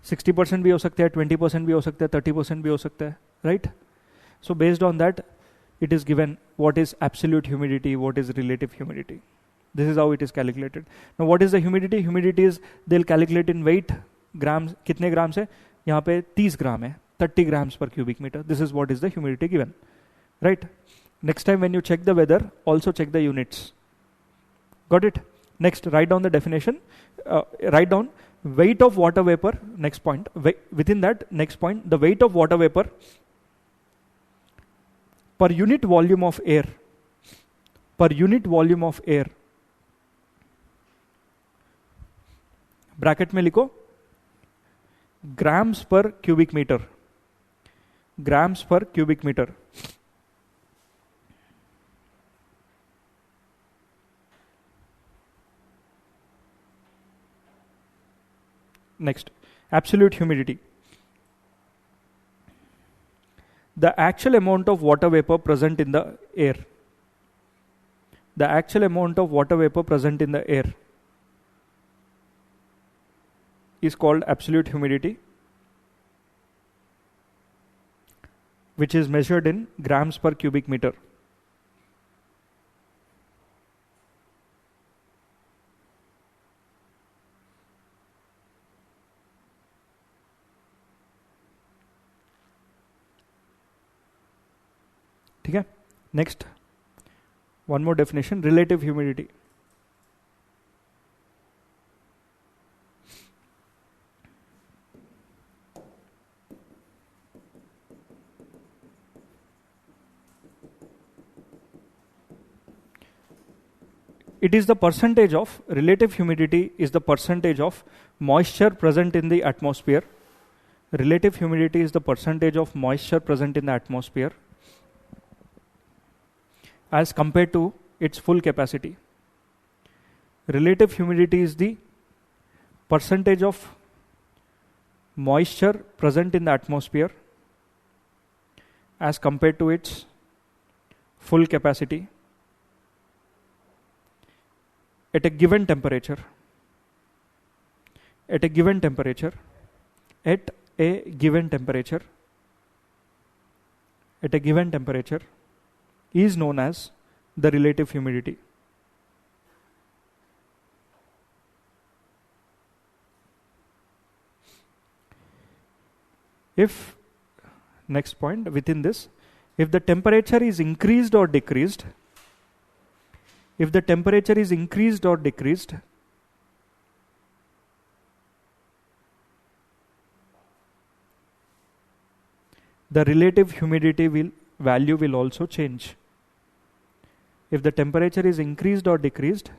A: 60% भी हो सकता है, 20% भी हो सकता है, 30% भी हो सकता है, right? So based on that, it is given what is absolute humidity, what is relative humidity. This is how it is calculated. Now what is the humidity? Humidity is, they'll calculate in weight, grams, कितने grams है? यहाँ पे 30 ग्राम है, 30 grams per cubic meter. This is what is the humidity given, right? Next time when you check the weather, also check the units. Got it? Next, write down the definition. Write down weight of water vapor, next point, within that, next point, the weight of water vapor per unit volume of air, per unit volume of air, bracket में लिखो grams per cubic metre, grams per cubic metre. Next, absolute humidity. The actual amount of water vapor present in the air. The actual amount of water vapor present in the air is called absolute humidity, which is measured in grams per cubic meter. ठीक है. Next, one more definition, relative humidity. It is the percentage of, relative humidity is the percentage of moisture present in the atmosphere. Relative humidity is the percentage of moisture present in the atmosphere as compared to its full capacity. Relative humidity is the percentage of moisture present in the atmosphere as compared to its full capacity at a given temperature. At a given temperature. At a given temperature. At a given temperature is known as the relative humidity. If, next point within this, if the temperature is increased or decreased, if the temperature is increased or decreased, the relative humidity value will also change. If the temperature is increased or decreased,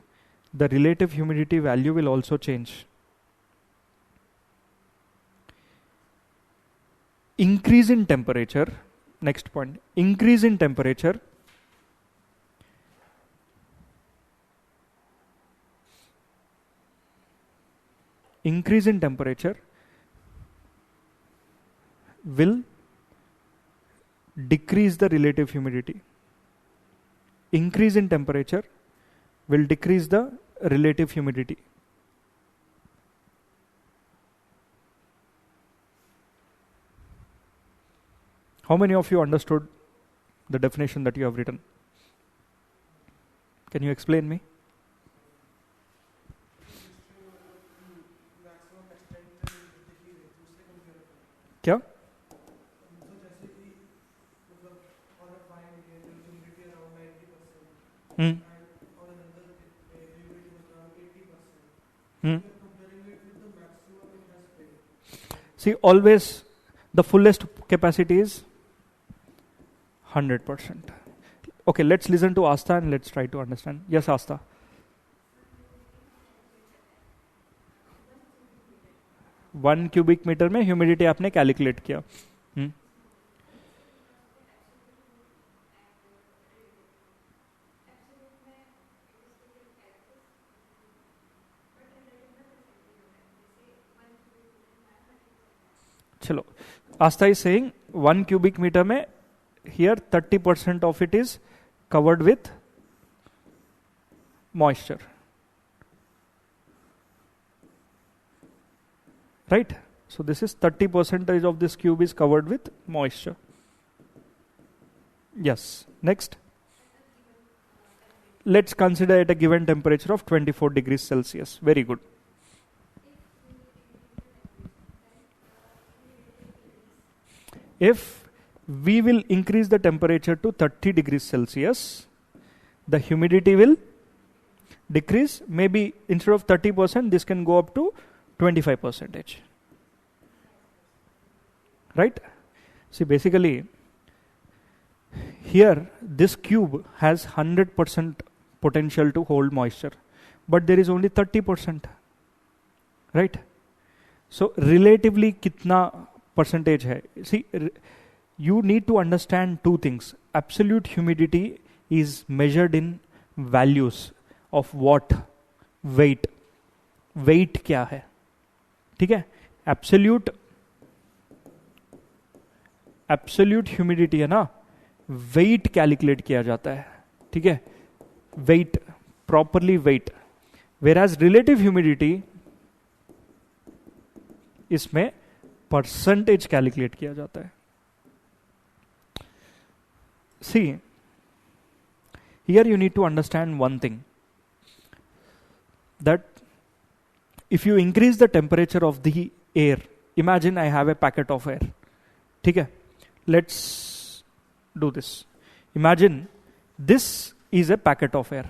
A: the relative humidity value will also change. Increase in temperature, next point, increase in temperature will decrease the relative humidity. Increase in temperature will decrease the relative humidity. How many of you understood the definition that you have written? Can you explain me? क्या? See, always the fullest capacity is 100%. Okay, let's listen to Asta and let's try to understand. Yes, Asta. 1 cubic meter में humidity आपने calculate किया. चलो, Asta is saying 1 cubic meter में here 30% of it is covered with moisture. Right? So this is 30% of this cube is covered with moisture. Yes. Next. Let's consider at a given temperature of 24 degrees Celsius. Very good. If we will increase the temperature to 30 degrees Celsius, the humidity will decrease. Maybe instead of 30%, this can go up to 25%. Right? See, basically, here this cube has 100% potential to hold moisture, but there is only 30%. Right? So, relatively, kitna percentage hai? See, you need to understand two things. Absolute humidity is measured in values of what? Weight. Weight क्या है? ठीक है? Absolute humidity है ना? Weight calculate किया जाता है. ठीक है? Weight, properly weight. Whereas relative humidity, इसमें percentage calculate किया जाता है. See, here you need to understand one thing, that if you increase the temperature of the air, imagine I have a packet of air. ठीक है? Let's do this. Imagine this is a packet of air.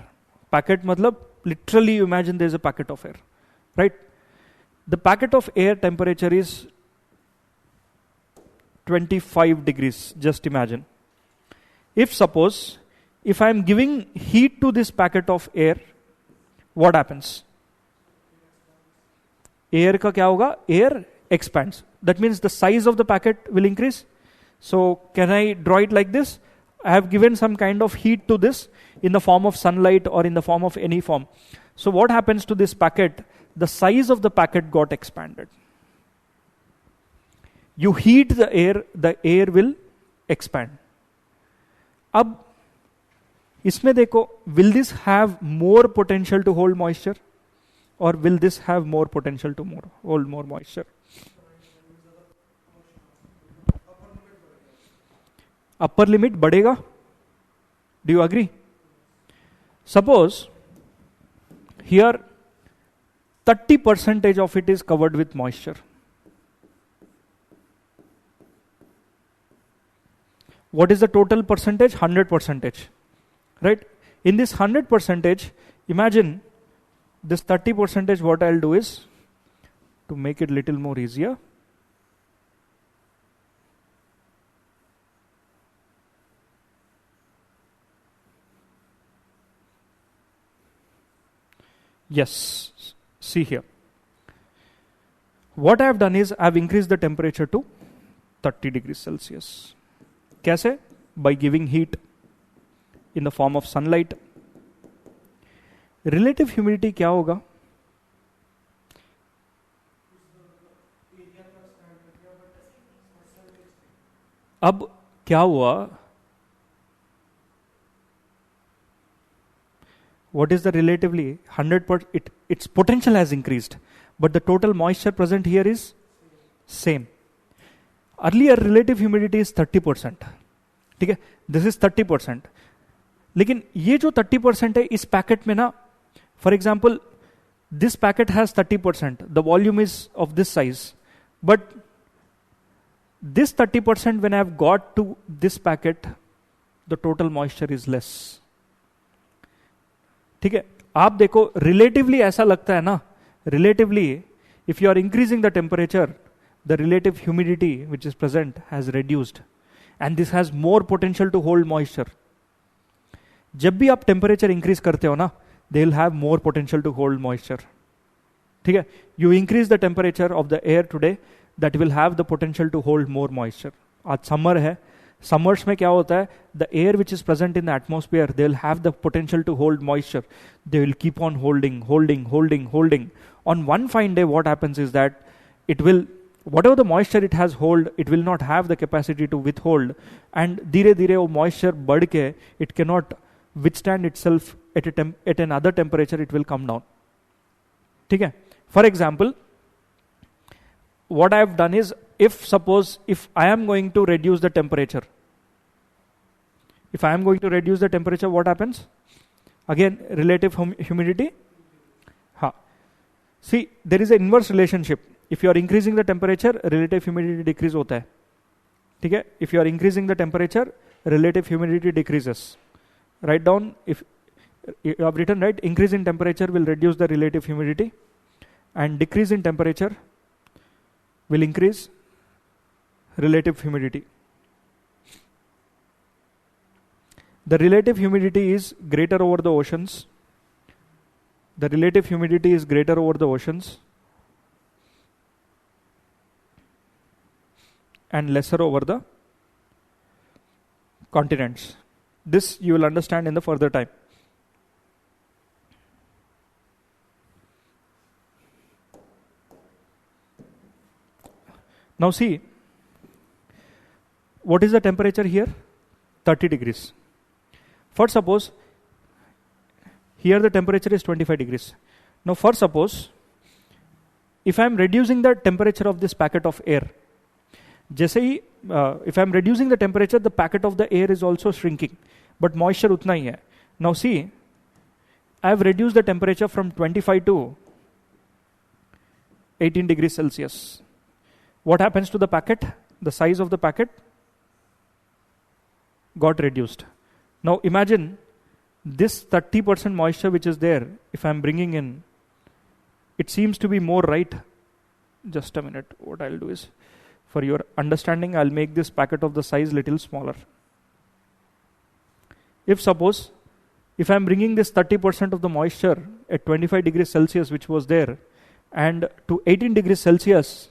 A: Packet matlab literally you imagine there is a packet of air, right? The packet of air temperature is 25 degrees. Just imagine. If suppose, if I am giving heat to this packet of air, what happens? Air ka kya hoga? Air expands. That means the size of the packet will increase. So can I draw it like this? I have given some kind of heat to this in the form of sunlight or in the form of any form. So what happens to this packet? The size of the packet got expanded. You heat the air will expand. अब इसमें देखो, will this have more potential to hold moisture, or will this have more potential to hold more moisture? Upper limit बढ़ेगा. Do you agree? Suppose here 30% of it is covered with moisture. What is the total percentage? 100%. Right? In this 100%, imagine this 30%, what I'll do is, to make it little more easier, yes, see here. What I have done is I have increased the temperature to 30 degrees Celsius. कैसे? By giving heat in the form of sunlight. Relative humidity क्या होगा? अब क्या हुआ? What is the relatively 100%? Its potential has increased, but the total moisture present here is same. Earlier relative humidity is 30%. ठीक है? This is 30%. लेकिन ये जो 30% है इस पैकेट में ना, for example, this packet has 30%. The volume is of this size, but this 30% when I have got to this packet, the total moisture is less. ठीक है? आप देखो relatively ऐसा लगता है ना, relatively if you are increasing the temperature, the relative humidity which is present has reduced, and this has more potential to hold moisture. जब भी आप temperature increase करते हो ना, they will have more potential to hold moisture. ठीक है? You increase the temperature of the air today, that will have the potential to hold more moisture. आज summer है, summers में क्या होता है? The air which is present in the atmosphere, they will have the potential to hold moisture. They will keep on holding. On one fine day, what happens is that it will, whatever the moisture it has hold, it will not have the capacity to withhold, and धीरे धीरे वो moisture बढ़ के it cannot withstand itself at another temperature, it will come down. ठीक है? For example, what I have done is, if I am going to reduce the temperature, what happens? Again, relative humidity. See, there is an inverse relationship. If you are increasing the temperature, relative humidity decrease होता है. ठीक है? If you are increasing the temperature, relative humidity decreases. Write down, if you have written, right, increase in temperature will reduce the relative humidity. and decrease in temperature will increase relative humidity. The relative humidity is greater over the oceans. The relative humidity is greater over the oceans and lesser over the continents. This you will understand in the further time. Now see, what is the temperature here? 30 degrees. First suppose, here the temperature is 25 degrees. Now first suppose, if I am reducing the temperature of this packet of air, जैसे ही if I am reducing the temperature, the packet of the air is also shrinking, but moisture उतना ही है. Now see, I have reduced the temperature from 25 to 18 degrees Celsius. What happens to the packet? The size of the packet got reduced. Now imagine this 30% moisture which is there, if I am bringing in, it seems to be more, right? Just a minute. What I'll do is, for your understanding, I'll make this packet of the size little smaller. If suppose, if I'm bringing this 30% of the moisture at 25 degrees Celsius which was there and to 18 degrees Celsius,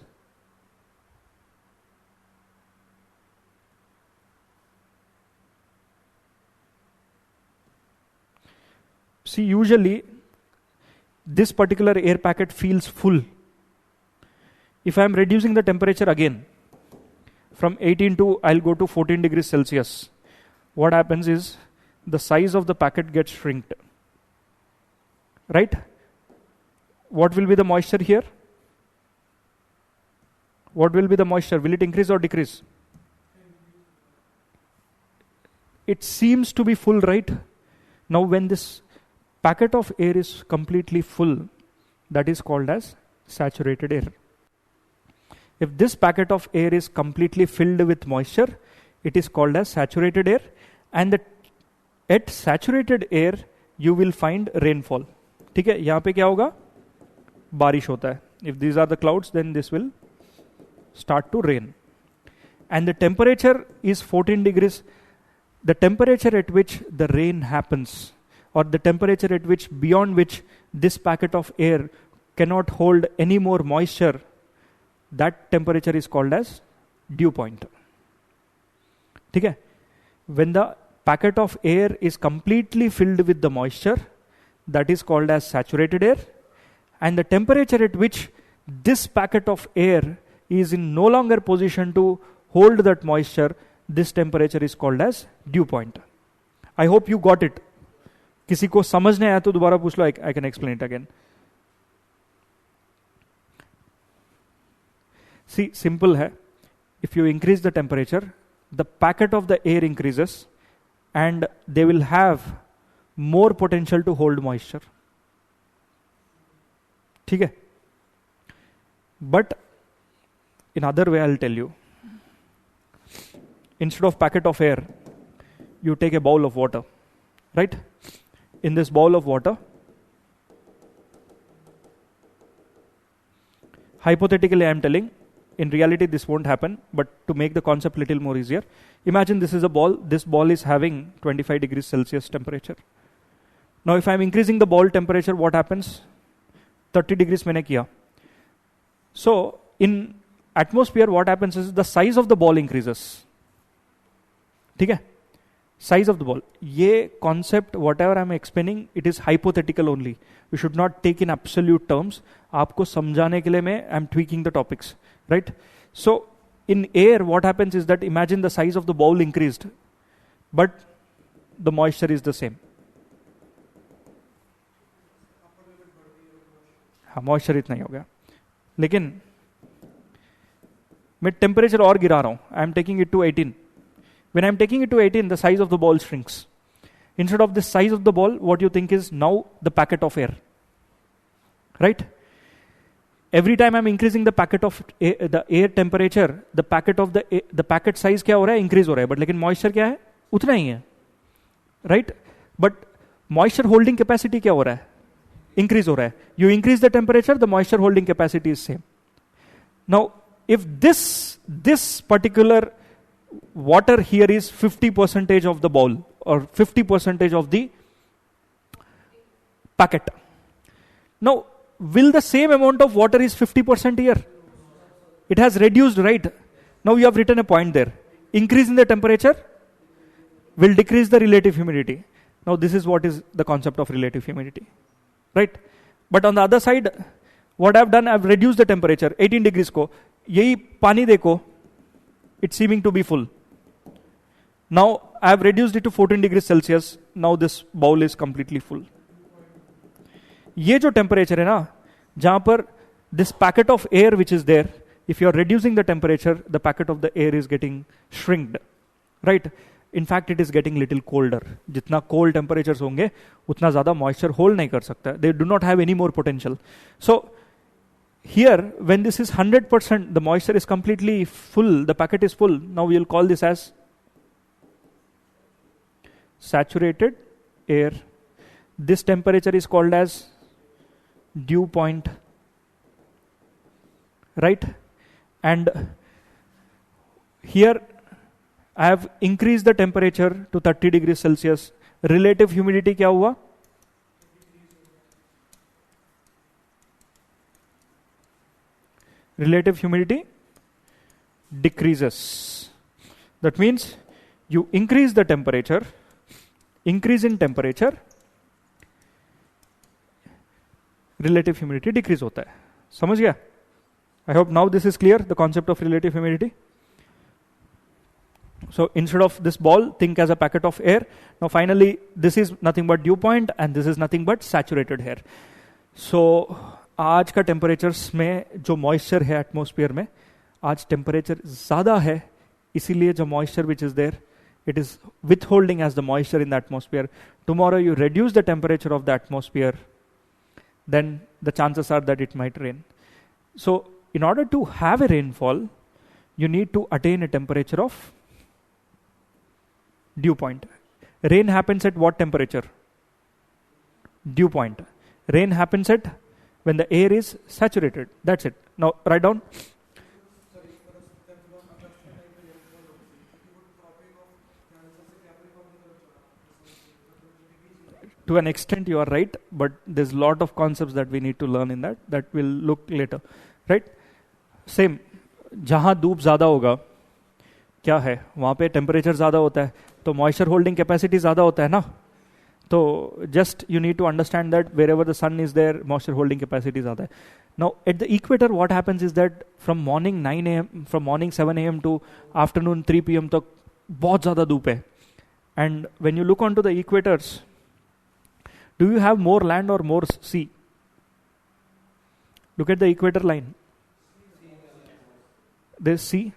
A: see, usually this particular air packet feels full. If I am reducing the temperature again from 18 to, I'll go to 14 degrees Celsius, what happens is the size of the packet gets shrinked. Right? What will be the moisture here? What will be the moisture? Will it increase or decrease? It seems to be full, right? Now when this packet of air is completely full, that is called as saturated air. If this packet of air is completely filled with moisture, it is called as saturated air, and at saturated air you will find rainfall. ठीक है, यहाँ पे क्या होगा? बारिश होता है. If these are the clouds, then this will start to rain. And the temperature is 14 degrees. The temperature at which the rain happens, or the temperature at which, beyond which this packet of air cannot hold any more moisture, that temperature is called as dew point. ठीक है? When the packet of air is completely filled with the moisture, that is called as saturated air, and the temperature at which this packet of air is in no longer position to hold that moisture, this temperature is called as dew point. I hope you got it. किसी को समझ नहीं आया तो दोबारा पूछ लो, I can explain it again. See, simple है. If you increase the temperature, the packet of the air increases and they will have more potential to hold moisture. ठीक है? But in other way I'll tell you. Instead of packet of air, you take a bowl of water, right? In this bowl of water, hypothetically I am telling, in reality this won't happen, but to make the concept little more easier, imagine this is a ball. This ball is having 25 degrees Celsius temperature. Now if I am increasing the ball temperature, what happens? 30 degrees मैंने किया. So in atmosphere what happens is the size of the ball increases. ठीक है? Size of the ball. ये concept, whatever I am explaining, it is hypothetical only. You should not take in absolute terms. आपको समझाने के लिए मैं I am tweaking the topics, right? So in air, what happens is that imagine the size of the bowl increased, but the moisture is the same. हाँ, moisture इतना ही हो गया. लेकिन मैं temperature और गिरा रहा हूँ. I am taking it to 18. When I am taking it to 18, the size of the ball shrinks. Instead of the size of the ball, what you think is now the packet of air. Right? Every time I am increasing the packet of air, the air temperature, the packet size क्या हो रहा है? Increase हो रहा है. But लेकिन moisture क्या है? उतना ही है. Right? But moisture holding capacity क्या हो रहा है? Increase हो रहा है. You increase the temperature, the moisture holding capacity is same. Now, if this particular water here is 50% of the bowl or 50% of the packet. Now, will the same amount of water is 50% here? It has reduced, right? Now you have written a point there. Increase in the temperature will decrease the relative humidity. Now this is what is the concept of relative humidity, right? But on the other side, what I've done, I've reduced the temperature 18 degrees ko. Yehi pani dekho, it's seeming to be full. Now I've reduced it to 14 degrees Celsius. Now this bowl is completely full. ये जो temperature है ना, जहाँ पर this packet of air which is there, if you are reducing the temperature, the packet of the air is getting shrinked, right? In fact, it is getting little colder. जितना cold temperatures होंगे, उतना ज़्यादा moisture hold नहीं कर सकता. They do not have any more potential. So here, when this is 100%, the moisture is completely full, the packet is full. Now we will call this as saturated air. This temperature is called as dew point, right? And here I have increased the temperature to 30 degrees Celsius. Relative humidity क्या हुआ? Relative humidity decreases. That means you increase the temperature, increase in temperature, relative humidity decrease होता है. समझ गया? I hope now this is clear, the concept of relative humidity. So instead of this ball, think as a packet of air. Now finally, this is nothing but dew point and this is nothing but saturated air. So आज का temperatures में जो moisture है atmosphere में, आज temperature ज़्यादा है, इसीलिए जो moisture which is there, it is withholding as the moisture in the atmosphere. Tomorrow you reduce the temperature of the atmosphere, then the chances are that it might rain. So in order to have a rainfall, you need to attain a temperature of dew point. Rain happens at what temperature? Dew point. Rain happens at when the air is saturated. That's it. Now write down. To an extent you are right, but there's a lot of concepts that we need to learn in that we'll look later, right? Same, जहाँ धूप ज़्यादा होगा, क्या है, वहाँ पे temperature ज़्यादा होता है, तो मॉइस्चर होल्डिंग कैपेसिटी ज़्यादा होता है ना, तो just you need to understand that wherever the sun is there, moisture holding capacity ज़्यादा है. Now at the equator what happens is that from morning 9 a.m. from morning 7 a.m. to afternoon 3 p.m. तक बहुत ज़्यादा धूप है. And when you look onto the equators, do you have more land or more sea? Look at the equator line. There's sea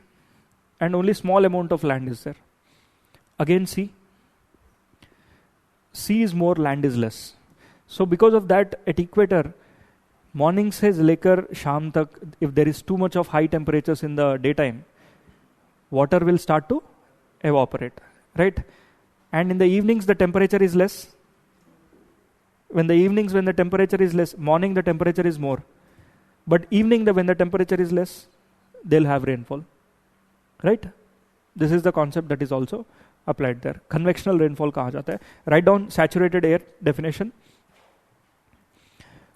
A: and only small amount of land is there. Again sea. Sea is more, land is less. So because of that, at equator, morning से लेकर शाम तक, if there is too much of high temperatures in the daytime, water will start to evaporate, right? And in the evenings, the temperature is less. When the temperature is less, morning the temperature is more. But evening, when the temperature is less, they'll have rainfall, right? This is the concept that is also applied there. Convectional rainfall कहा जाता है. Write down saturated air definition.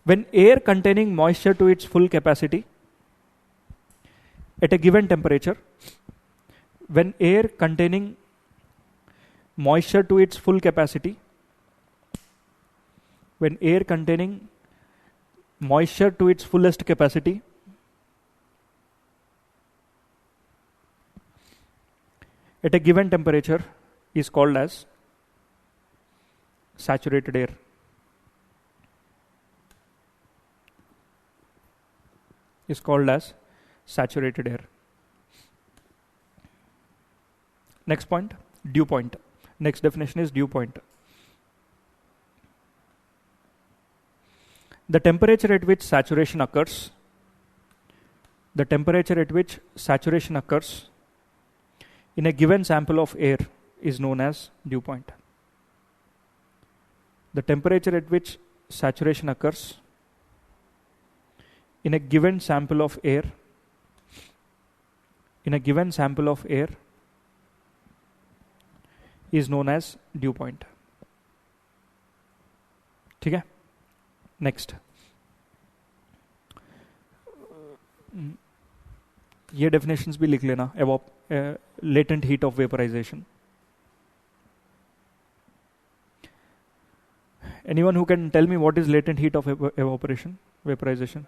A: When air containing moisture to its full capacity at a given temperature, when air containing moisture to its full capacity, when air containing moisture to its fullest capacity, at a given temperature is called as saturated air. Is called as saturated air. Next point, dew point. Next definition is dew point. The temperature at which saturation occurs, the temperature at which saturation occurs in a given sample of air is known as dew point. The temperature at which saturation occurs in a given sample of air, is known as dew point. ठीक है? Next. ये definitions भी लिख लेना. Latent heat of vaporization. Anyone who can tell me what is latent heat of vaporization?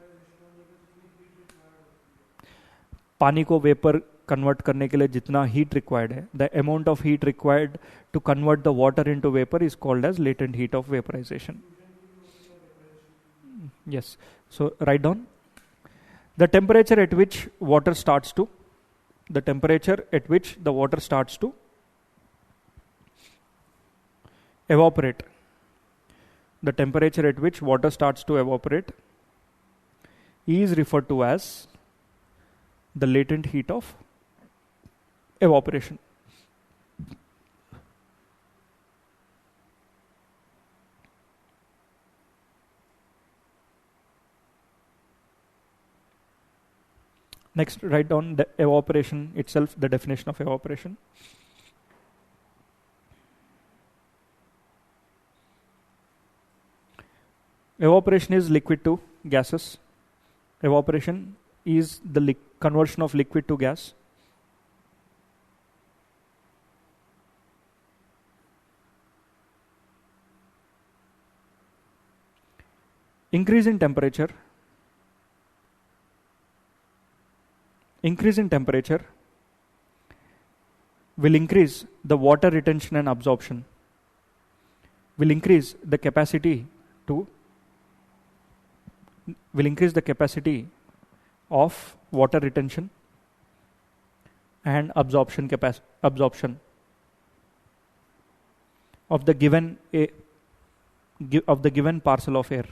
A: पानी को vapour convert करने के लिए जितना हीट रिक्वायर्ड है, the amount of heat required to convert the water into vapour is called as latent heat of vaporisation. Yes. So write down the temperature at which water starts to evaporate. The temperature at which water starts to evaporate is referred to as the latent heat of evaporation. Next, write down the evaporation itself, the definition of evaporation. Evaporation is liquid to gases. Evaporation is the conversion of liquid to gas. Increase in temperature will increase the water retention and absorption, will increase the capacity of water retention and absorption of the given parcel of air.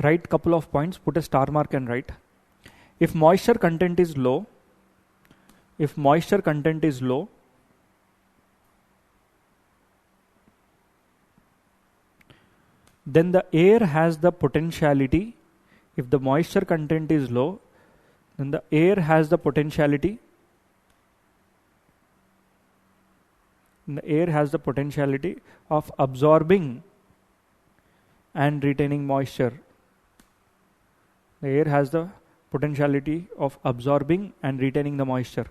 A: Write couple of points, put a star mark and write. If moisture content is low, then the air has the potentiality. If the moisture content is low, then the air has the potentiality. The air has the potentiality of absorbing and retaining moisture. The air has the potentiality of absorbing and retaining the moisture.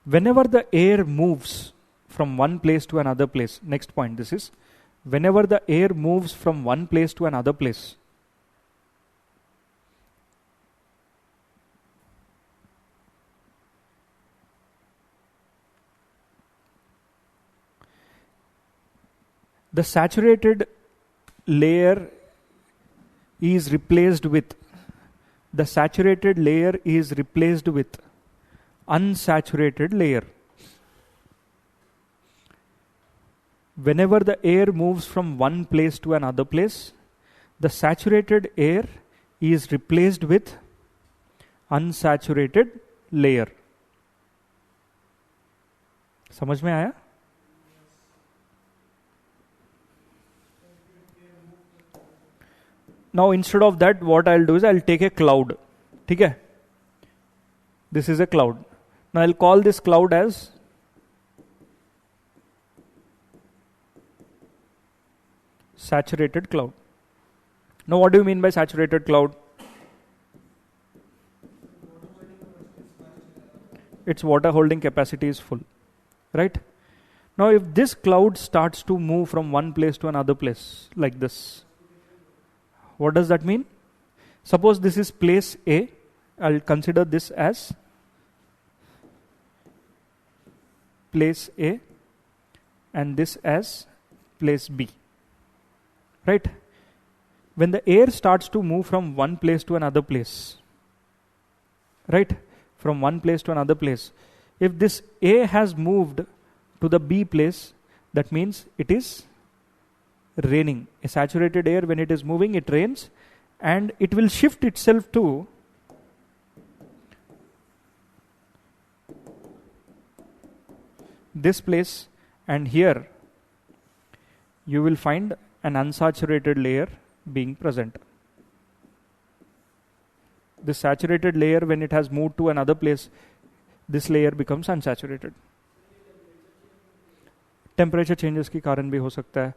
A: Whenever the air moves from one place to another place, next point this is, whenever the air moves from one place to another place, the saturated layer is replaced with unsaturated layer. Whenever the air moves from one place to another place, the saturated air is replaced with unsaturated layer. समझ में आया? Now instead of that, what I'll do is I'll take a cloud. ठीक है? This is a cloud. Now I'll call this cloud as saturated cloud. Now what do you mean by saturated cloud? Its water holding capacity is full, right? Now if this cloud starts to move from one place to another place like this, what does that mean? Suppose this is place A. I'll consider this as place A and this as place B. Right? When the air starts to move from one place to another place, right? from one place to another place. If this A has moved to the B place, that means it is raining. A saturated air, when it is moving, it rains, and it will shift itself to this place, and here you will find an unsaturated layer being present. This saturated layer, when it has moved to another place, this layer becomes unsaturated. Temperature changes के कारण भी हो सकता है,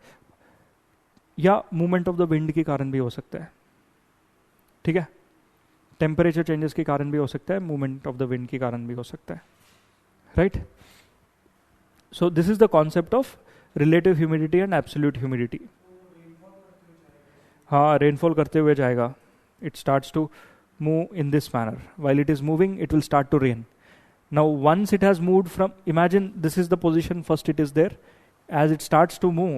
A: या movement of the wind के कारण भी हो सकता है. ठीक है, टेम्परेचर चेंजेस के कारण भी हो सकता है, मूवमेंट ऑफ द विंड के कारण भी हो सकता है. Right. So this is the concept of relative humidity and absolute humidity. हाँ, रेनफॉल करते हुए जाएगा. It starts to move in this manner. While it is moving, it will start to rain. Now once it has moved from, imagine this is the position, first it is there. As it starts to move,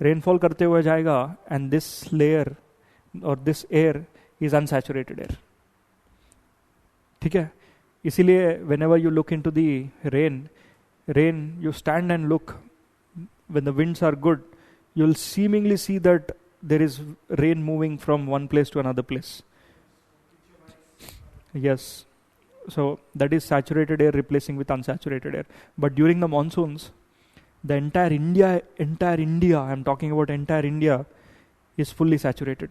A: rainfall करते हुए जाएगा, and this layer or this air is unsaturated air. ठीक है, इसीलिए whenever you look into the rain, you stand and look. When the winds are good, you'll seemingly see that there is rain moving from one place to another place. Yes, so that is saturated air replacing with unsaturated air. But during the monsoons, the entire India, I'm talking about entire India, is fully saturated.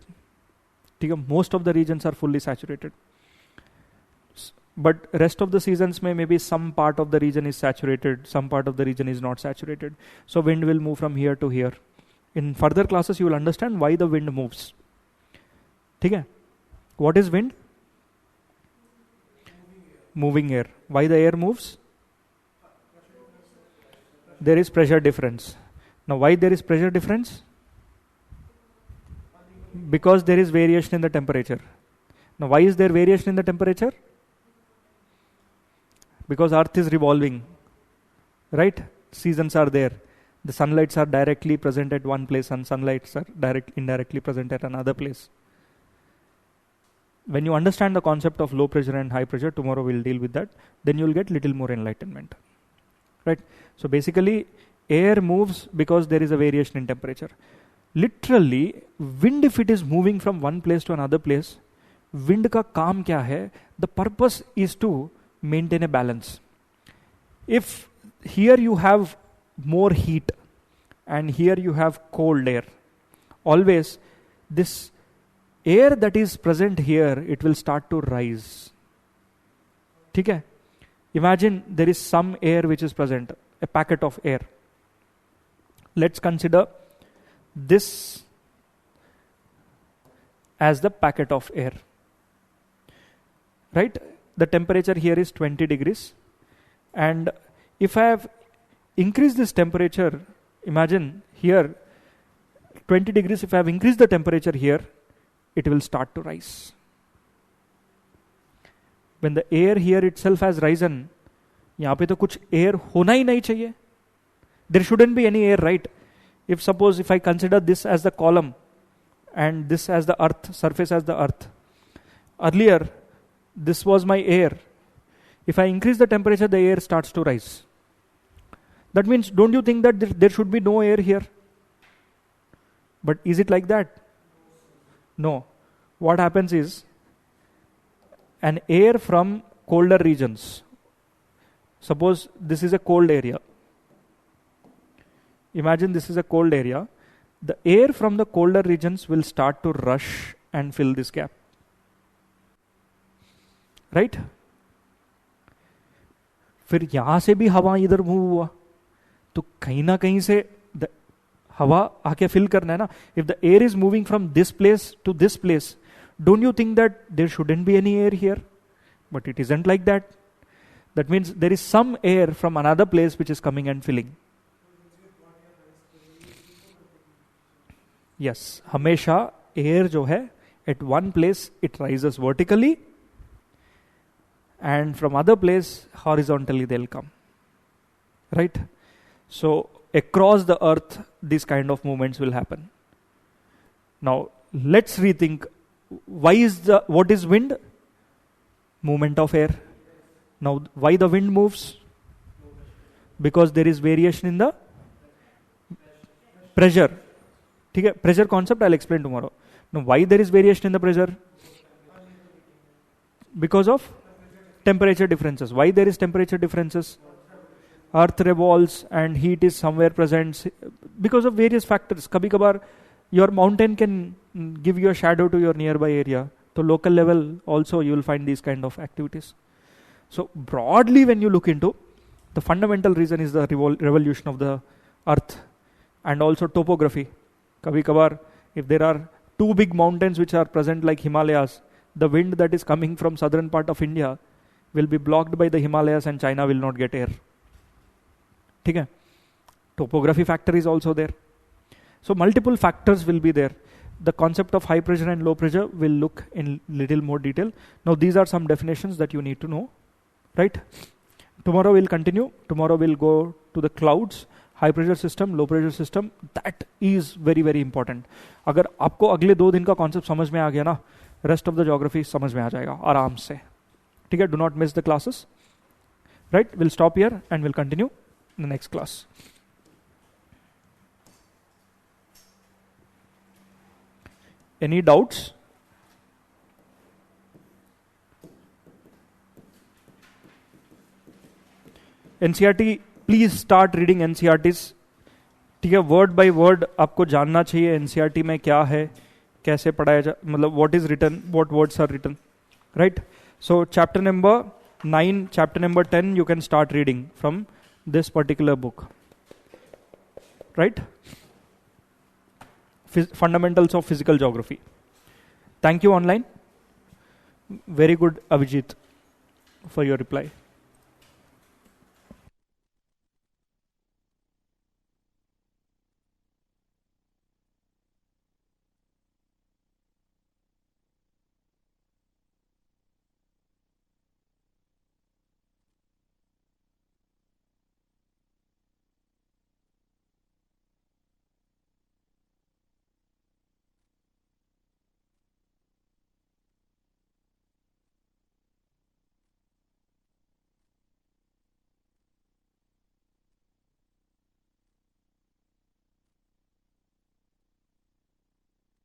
A: Most of the regions are fully saturated. But rest of the seasons maybe some part of the region is saturated, some part of the region is not saturated. So wind will move from here to here. In further classes, you will understand why the wind moves. Okay? What is wind? Moving air. Why the air moves? There is pressure difference. Now why there is pressure difference? Because there is variation in the temperature. Now why is there variation in the temperature? Because earth is revolving. Right? Seasons are there. The sunlights are directly present at one place and sunlights are indirectly present at another place. When you understand the concept of low pressure and high pressure, tomorrow we'll deal with that, then you'll get little more enlightenment. Right? So basically, air moves because there is a variation in temperature. Literally, wind, if it is moving from one place to another place, wind ka kaam kya hai? The purpose is to maintain a balance. If here you have more heat and here you have cold air, always this air that is present here, it will start to rise. ठीक है? Imagine there is some air which is present, a packet of air. Let's consider this as the packet of air. Right? The temperature here is 20 degrees. And if I have increased this temperature, imagine here 20 degrees, if I have increased the temperature here, it will start to rise. When the air here itself has risen, यहाँ पे तो कुछ air होना ही नहीं चाहिए. There shouldn't be any air, right? If suppose if I consider this as the column and this as the earth, surface as the earth. Earlier, this was my air. If I increase the temperature, the air starts to rise. That means, don't you think that there should be no air here? But is it like that? No. What happens is, an air from colder regions. Suppose this is a cold area. Imagine this is a cold area. The air from the colder regions will start to rush and fill this gap. Right? फिर यहां से भी हवा इधर move हुआ, तो कहीं ना कहीं से हवा आके फिल करना है ना. If the air is moving from this place to this place, don't you think that there shouldn't be any air here? But it isn't like that. That means there is some air from another place which is coming and filling. Yes, हमेशा air जो है, at one place it rises vertically, and from other place horizontally they'll come. Right? So across the earth, these kind of movements will happen. Now let's rethink. What is wind? Movement of air. Now, why the wind moves? Because there is variation in the pressure. Okay? Pressure concept I'll explain tomorrow. Now, why there is variation in the pressure? Because of temperature differences. Why there is temperature differences? Earth revolves and heat is somewhere present because of various factors. Kabhi kabar, your mountain can give you a shadow to your nearby area. So local level also you will find these kind of activities. So broadly when you look into, the fundamental reason is the revolution of the earth and also topography. Kabhi kabar, if there are two big mountains which are present like Himalayas, the wind that is coming from southern part of India will be blocked by the Himalayas and China will not get air. Okay? Topography factor is also there. So multiple factors will be there. The concept of high pressure and low pressure will look in little more detail. Now these are some definitions that you need to know, right? Tomorrow we'll continue. Tomorrow we'll go to the clouds, high pressure system, low pressure system. That is very, very important. अगर आपको अगले 2 दिन का concept समझ में आ गया ना, rest of the geography समझ में आ जाएगा आराम से. ठीक है? Do not miss the classes. Right? We'll stop here and we'll continue in the next class. Any doubts? NCERT, please start reading NCERTs. ठीक है, वर्ड बाय वर्ड आपको जानना चाहिए NCERT में क्या है, कैसे पढ़ाया जा, मतलब what is written, what words are written, right? So chapter number 9, chapter number 10, you can start reading from this particular book, right? Fundamentals of Physical Geography. Thank you online. Very good, Abhijit, for your reply.